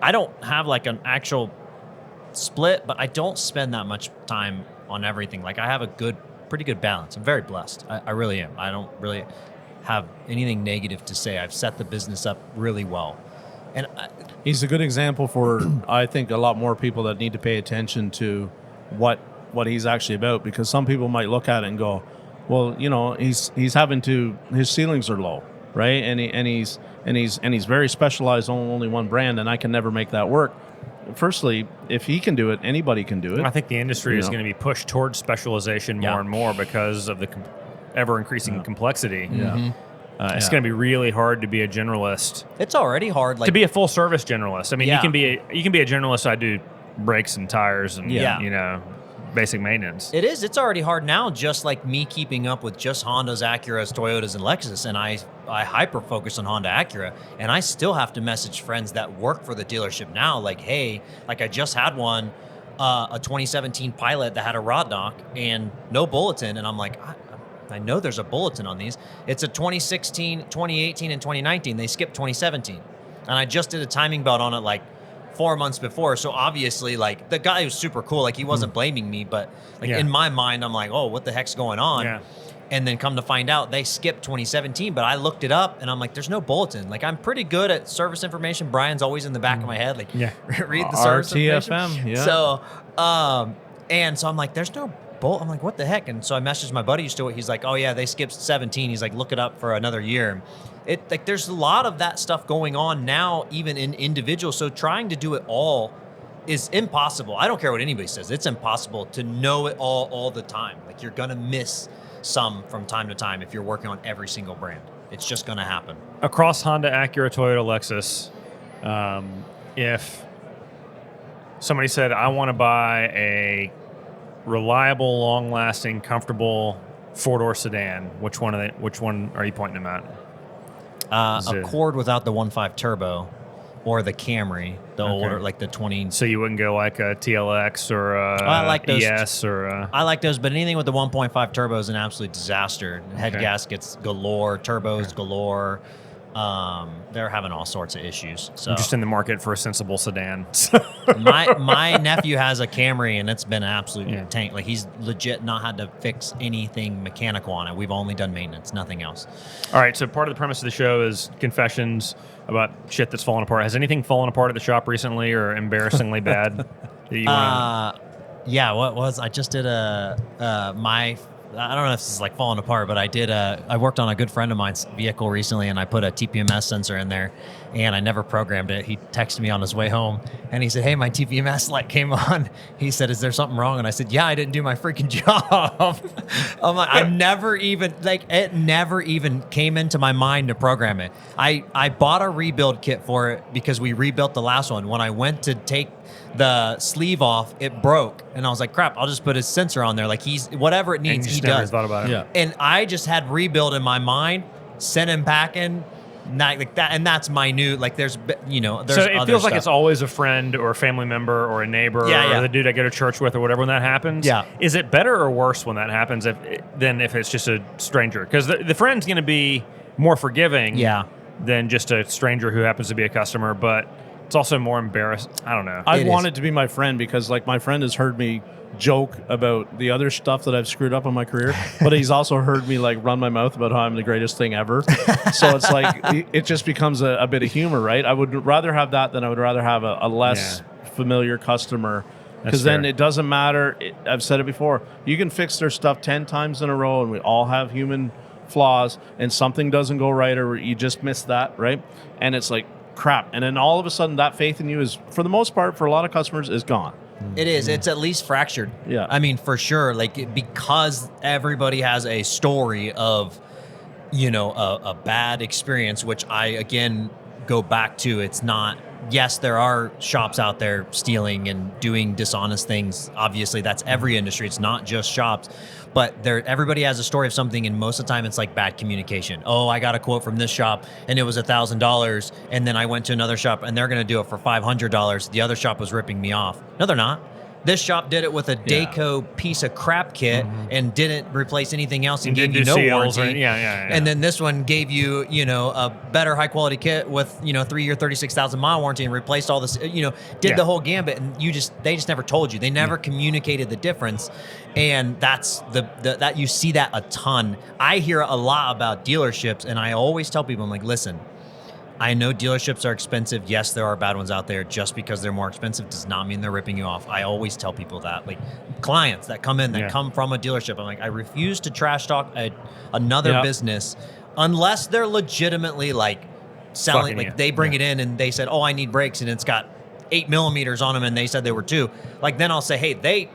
I don't have like an actual split, but I don't spend that much time on everything. Like, I have a pretty good balance. I'm very blessed. I really am. I don't really have anything negative to say. I've set the business up really well. And he's a good example for, I think, a lot more people that need to pay attention to what he's actually about, because some people might look at it and go, well, he's having to, his ceilings are low, right? And he's very specialized on only one brand, and I can never make that work. Firstly, if he can do it, anybody can do it. I think the industry is going to be pushed towards specialization more and more because of the ever-increasing complexity. It's going to be really hard to be a generalist. It's already hard, like, to be a full-service generalist. I mean, you can be a generalist. I do brakes and tires and basic maintenance. It is. It's already hard now, just like me keeping up with just Hondas, Acuras, Toyotas, and Lexus. And I hyper-focus on Honda Acura, and I still have to message friends that work for the dealership now, like, hey, like I just had one, a 2017 Pilot that had a rod knock and no bulletin. And I'm like, I know there's a bulletin on these. It's a 2016, 2018, and 2019. They skipped 2017. And I just did a timing belt on it like 4 months before. So obviously, like, the guy was super cool. Like, he wasn't blaming me, but like in my mind, I'm like, oh, what the heck's going on? Yeah. And then come to find out they skipped 2017, but I looked it up and I'm like, there's no bulletin. Like, I'm pretty good at service information. Brian's always in the back of my head. Like, read the service information. Yeah. So, and so I'm like, there's no bulletin. I'm like, what the heck? And so I messaged my buddy to it. He's like, oh yeah, they skipped 17. He's like, look it up for another year. It, like, there's a lot of that stuff going on now, even in individuals. So trying to do it all is impossible. I don't care what anybody says. It's impossible to know it all the time. Like, you're going to miss some from time to time if you're working on every single brand. It's just going to happen. Across Honda, Acura, Toyota, Lexus, if somebody said, I want to buy a reliable, long-lasting, comfortable four-door sedan, which one are you pointing them at? Accord without the 1.5 turbo, or the Camry, the older, like the 20. So you wouldn't go like a TLX or I like those, ES or I like those, but anything with the 1.5 turbo is an absolute disaster. Head gaskets galore, turbos galore. They're having all sorts of issues. So I'm just in the market for a sensible sedan. my nephew has a Camry, and it's been an absolute tank. Like, he's legit not had to fix anything mechanical on it. We've only done maintenance, nothing else. All right, so part of the premise of the show is confessions about shit that's fallen apart. Has anything fallen apart at the shop recently, or embarrassingly bad that you yeah, what was, I just did I don't know if this is like falling apart, but I worked on a good friend of mine's vehicle recently, and I put a TPMS sensor in there, and I never programmed it. He texted me on his way home, and he said, hey, my TPMS light came on. He said, is there something wrong? And I said, yeah, I didn't do my freaking job. I'm like, it never even came into my mind to program it. I bought a rebuild kit for it because we rebuilt the last one. When I went to take the sleeve off, it broke, and I was like, crap, I'll just put his sensor on there. Like, he's whatever it needs, he does. Thought about it. Yeah. And I just had rebuild in my mind, sent him packing, like that, and that's minute. Like, there's so it feels like it's always a friend or a family member or a neighbor or the dude I go to church with or whatever when that happens. Yeah. Is it better or worse when that happens than if it's just a stranger? Because the friend's going to be more forgiving than just a stranger who happens to be a customer, but It's also more embarrassing. I don't know. I It want is. it to be my friend because, like, my friend has heard me joke about the other stuff that I've screwed up in my career, but he's also heard me like run my mouth about how I'm the greatest thing ever. So it's like it just becomes a bit of humor, right? I would rather have that than I would rather have a less familiar customer. Because then it doesn't matter. I've said it before. You can fix their stuff 10 times in a row, and we all have human flaws, and something doesn't go right, or you just miss that, right? And it's like, crap. And then all of a sudden, that faith in you is, for the most part, for a lot of customers, is gone. It is. It's at least fractured. Yeah. I mean, for sure. Like, because everybody has a story of, a bad experience, which I, again, go back to. It's not, yes, there are shops out there stealing and doing dishonest things. Obviously, that's every industry. It's not just shops. But everybody has a story of something, and most of the time it's like bad communication. Oh, I got a quote from this shop, and it was $1,000, and then I went to another shop, and they're going to do it for $500. The other shop was ripping me off. No, they're not. This shop did it with a Daco piece of crap kit and didn't replace anything else and gave you no warranty. And then this one gave you, a better high quality kit with, 3-year, 36,000 mile warranty and replaced all this, did the whole gambit. And they just never told you. They never communicated the difference. And that's that you see that a ton. I hear a lot about dealerships, and I always tell people, I'm like, listen, I know dealerships are expensive. Yes, there are bad ones out there. Just because they're more expensive does not mean they're ripping you off. I always tell people that. Like, clients that come in, that come from a dealership, I'm like, I refuse to trash talk another business unless they're legitimately like selling. Like, they bring it in and they said, oh, I need brakes, and it's got 8 millimeters on them, and they said they were 2. Like, then I'll say, hey, they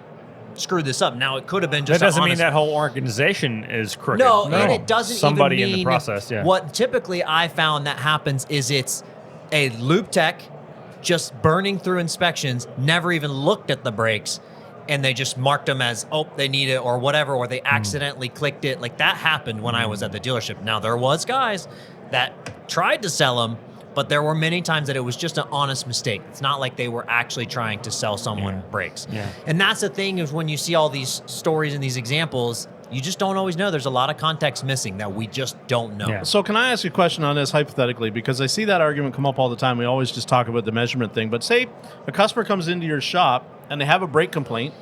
screwed this up. Now, it could have been just that doesn't an mean honest, that whole organization is crooked. No, and it doesn't Somebody even mean in the process. What typically I found that happens is it's a loop tech just burning through inspections, never even looked at the brakes, and they just marked them as, oh, they need it or whatever, or they accidentally clicked it. Like, that happened when I was at the dealership. Now, there was guys that tried to sell them, but there were many times that it was just an honest mistake. It's not like they were actually trying to sell someone brakes. Yeah. And that's the thing, is when you see all these stories and these examples, you just don't always know. There's a lot of context missing that we just don't know. Yeah. So can I ask you a question on this hypothetically? Because I see that argument come up all the time. We always just talk about the measurement thing. But say a customer comes into your shop and they have a brake complaint,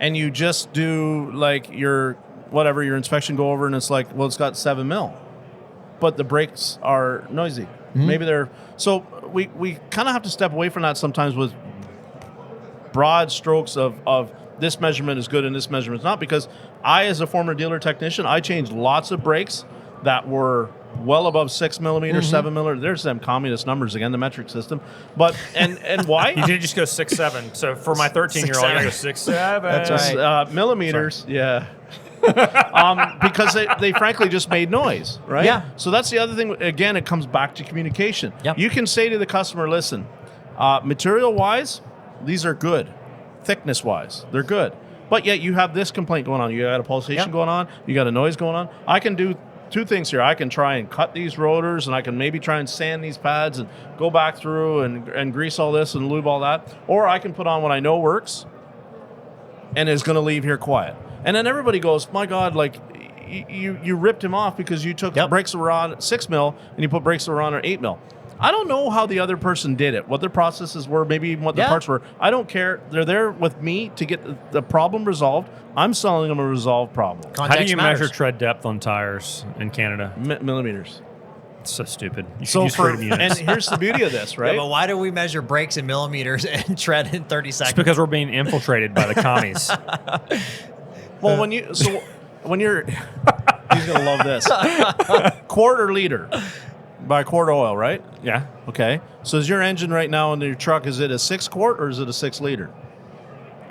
and you just do like your inspection, go over, and it's like, well, it's got 7 mil, but the brakes are noisy. Maybe they're so we kind of have to step away from that sometimes with broad strokes of this measurement is good and this measurement is not, because I, as a former dealer technician, I changed lots of brakes that were well above 6 millimeters, 7 millimeters. There's them communist numbers again, the metric system. But and why? You did just go 6.7. So for my 13-year-old, I go 6.7. That's right. Millimeters, yeah. Because they frankly just made noise, right? Yeah. So that's the other thing. Again, it comes back to communication. Yep. You can say to the customer, listen, material-wise, these are good. Thickness-wise, they're good. But yet you have this complaint going on. You got a pulsation going on. You got a noise going on. I can do 2 things here. I can try and cut these rotors, and I can maybe try and sand these pads and go back through and grease all this and lube all that. Or I can put on what I know works and is going to leave here quiet. And then everybody goes, my God, like, you ripped him off because you took brakes that were on 6 mil and you put brakes that were on 8 mil. I don't know how the other person did it, what their processes were, maybe even what the parts were. I don't care. They're there with me to get the problem resolved. I'm selling them a resolved problem. How do you measure tread depth on tires in Canada? Millimeters. It's so stupid. You should use freedom units. And here's the beauty of this, right? Yeah, but why do we measure brakes in millimeters and tread in 30 seconds? It's because we're being infiltrated by the commies. Well, when you're, he's gonna love this. Quarter liter by quart oil, right? Yeah. Okay. So is your engine right now in your truck? Is it a 6 quart or is it a 6 liter?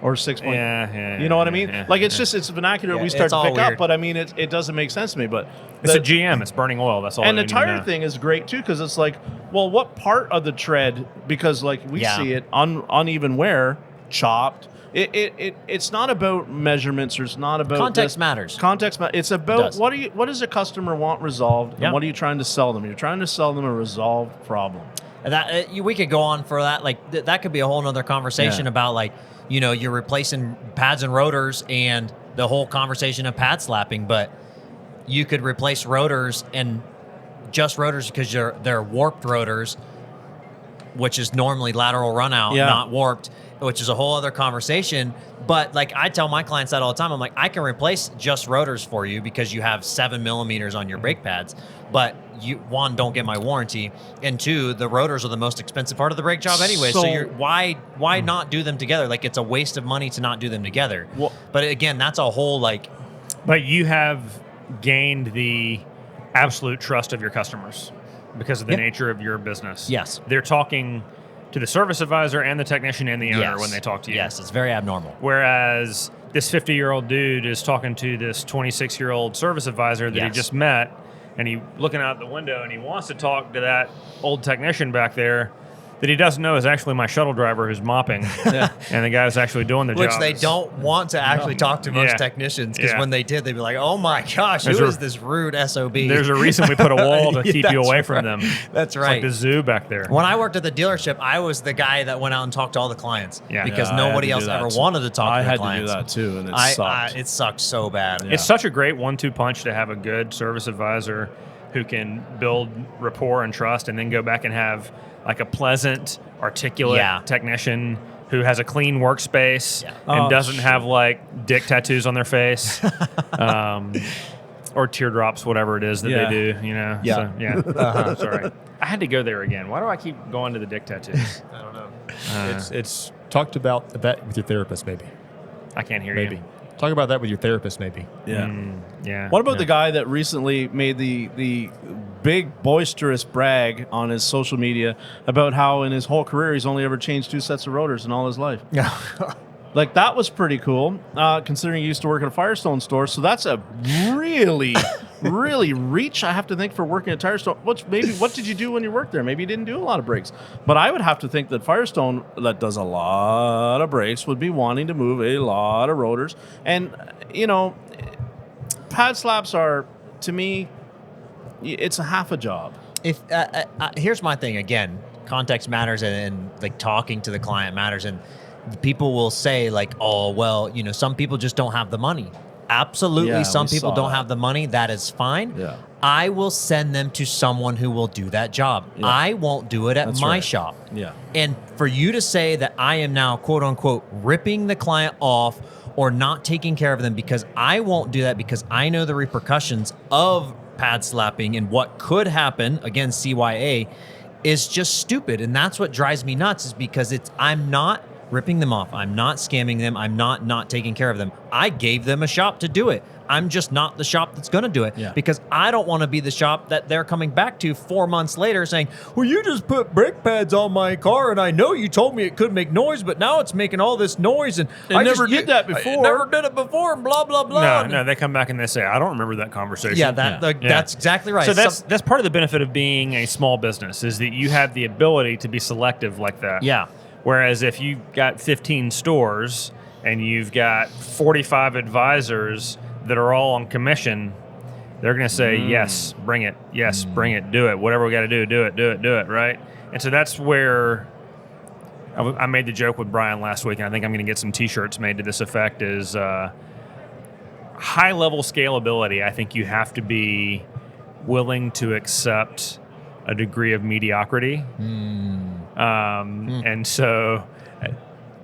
Or 6 point? Yeah. You know what I mean? Yeah, like it's just it's vernacular we start to pick up, but I mean it doesn't make sense to me. But it's a GM. It's burning oil. That's all. And the tire thing is great too, because it's like, well, what part of the tread? Because like we see it uneven wear, chopped. It's not about measurements, or it's not about context matters. Context matters. It's about what does a customer want resolved, and what are you trying to sell them? You're trying to sell them a resolved problem. That we could go on for that. Like that could be a whole nother conversation about like, you're replacing pads and rotors and the whole conversation of pad slapping, but you could replace rotors and just rotors because they're warped rotors which is normally lateral run out, not warped, which is a whole other conversation. But like I tell my clients that all the time, I'm like, I can replace just rotors for you because you have 7 millimeters on your brake pads. But you, one, don't get my warranty, and two, the rotors are the most expensive part of the brake job anyway. So you're, why not do them together? Like it's a waste of money to not do them together. Well, but again, that's a whole like. But you have gained the absolute trust of your customers because of the nature of your business. Yes, they're talking to the service advisor and the technician and the owner when they talk to you. Yes, it's very abnormal. Whereas this 50-year-old dude is talking to this 26-year-old service advisor that he just met, and he looking out the window and he wants to talk to that old technician back there that he doesn't know is actually my shuttle driver who's mopping, and the guy's actually doing the job. Which they don't want to actually talk to most technicians, because when they did, they'd be like, oh my gosh, who is this rude SOB? There's a reason we put a wall to keep you away from them. That's right. It's like the zoo back there. When I worked at the dealership, I was the guy that went out and talked to all the clients because nobody else ever wanted to talk to the clients. I had to do that too, and it sucked. It sucked so bad. It's such a great 1-2 punch to have a good service advisor who can build rapport and trust, and then go back and have like a pleasant, articulate technician who has a clean workspace and doesn't have like dick tattoos on their face, or teardrops, whatever it is that they do, you know? Yeah. So, sorry. I had to go there again. Why do I keep going to the dick tattoos? I don't know. It's talked about that with your therapist, maybe. I can't hear maybe. you. Talk about that with your therapist, maybe. Yeah. What about the guy that recently made the big boisterous brag on his social media about how in his whole career he's only ever changed 2 sets of rotors in all his life? Yeah. Like, that was pretty cool, considering he used to work at a Firestone store. So that's a really, really reach, I have to think, for working at a tire store. What did you do when you worked there? Maybe you didn't do a lot of brakes. But I would have to think that Firestone, that does a lot of brakes, would be wanting to move a lot of rotors. And, you know, pad slaps are, to me, it's a half a job. If here's my thing, again, context matters, and like talking to the client matters. And people will say like, oh, well, you know, some people just don't have the money. Absolutely. Some people don't have the money. That is fine. Yeah. I will send them to someone who will do that job. Yeah. I won't do it at my shop. Yeah. And for you to say that I am now, quote unquote, ripping the client off or not taking care of them because I won't do that because I know the repercussions of pad slapping and what could happen, again, CYA, is just stupid. And that's what drives me nuts, is because I'm not ripping them off. I'm not scamming them. I'm not taking care of them. I gave them a shop to do it. I'm just not the shop that's going to do it because I don't want to be the shop that they're coming back to 4 months later saying, well, you just put brake pads on my car and I know you told me it could make noise, but now it's making all this noise and I never did that before. I never did it before and blah, blah, blah. No, they come back and they say, I don't remember that conversation. Yeah, that's exactly right. So that's part of the benefit of being a small business, is that you have the ability to be selective like that. Yeah. Whereas if you've got 15 stores and you've got 45 advisors that are all on commission, they're going to say, yes, bring it. Yes, bring it. Do it. Whatever we got to do it, right? And so that's where I made the joke with Brian last week, and I think I'm going to get some T-shirts made to this effect, is high-level scalability. I think you have to be willing to accept a degree of mediocrity. And so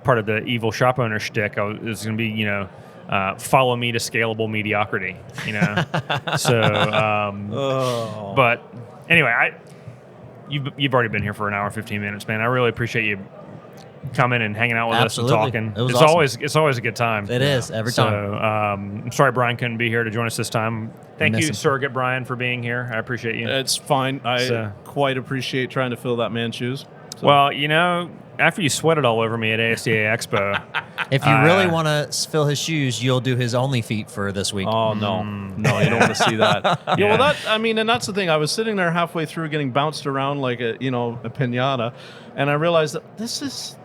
part of the evil shop owner shtick is going to be, follow me to scalable mediocrity, So, but anyway, you've already been here for an hour and 15 minutes, man. I really appreciate you coming and hanging out with us and talking. It was awesome. It's always a good time. It is every time. So I'm sorry Brian couldn't be here to join us this time. Thank you, Surrogate Brian, for being here. I appreciate you. It's fine. I quite appreciate trying to fill that man's shoes. So. Well, after you sweated all over me at ASDA Expo. If you really want to fill his shoes, you'll do his only feet for this week. Oh, no. No, you don't want to see that. Well, and that's the thing. I was sitting there halfway through getting bounced around like a piñata, and I realized that this is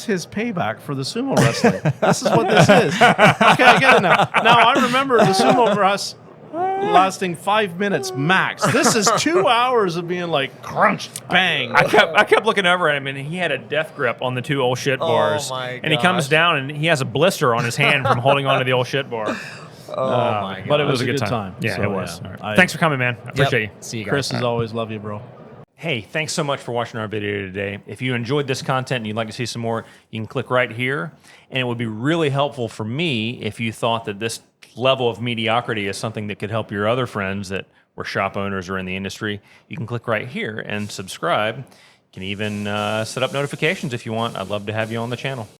his payback for the sumo wrestling. This is what this is. Okay, I get it now. Now, I remember the sumo wrestling lasting 5 minutes max. This is 2 hours of being like crunched, bang. I kept looking over at him, and he had a death grip on the 2 old shit bars. Oh my and he comes down, and he has a blister on his hand from holding onto the old shit bar. My God. But it was a good time. Yeah, So, it was. yeah. All right. Thanks for coming, man. I appreciate you. See you guys. Chris, as always, love you, bro. Hey, thanks so much for watching our video today. If you enjoyed this content and you'd like to see some more, you can click right here. And it would be really helpful for me if you thought that this level of mediocrity is something that could help your other friends that were shop owners or in the industry. You can click right here and subscribe. You can even set up notifications if you want. I'd love to have you on the channel.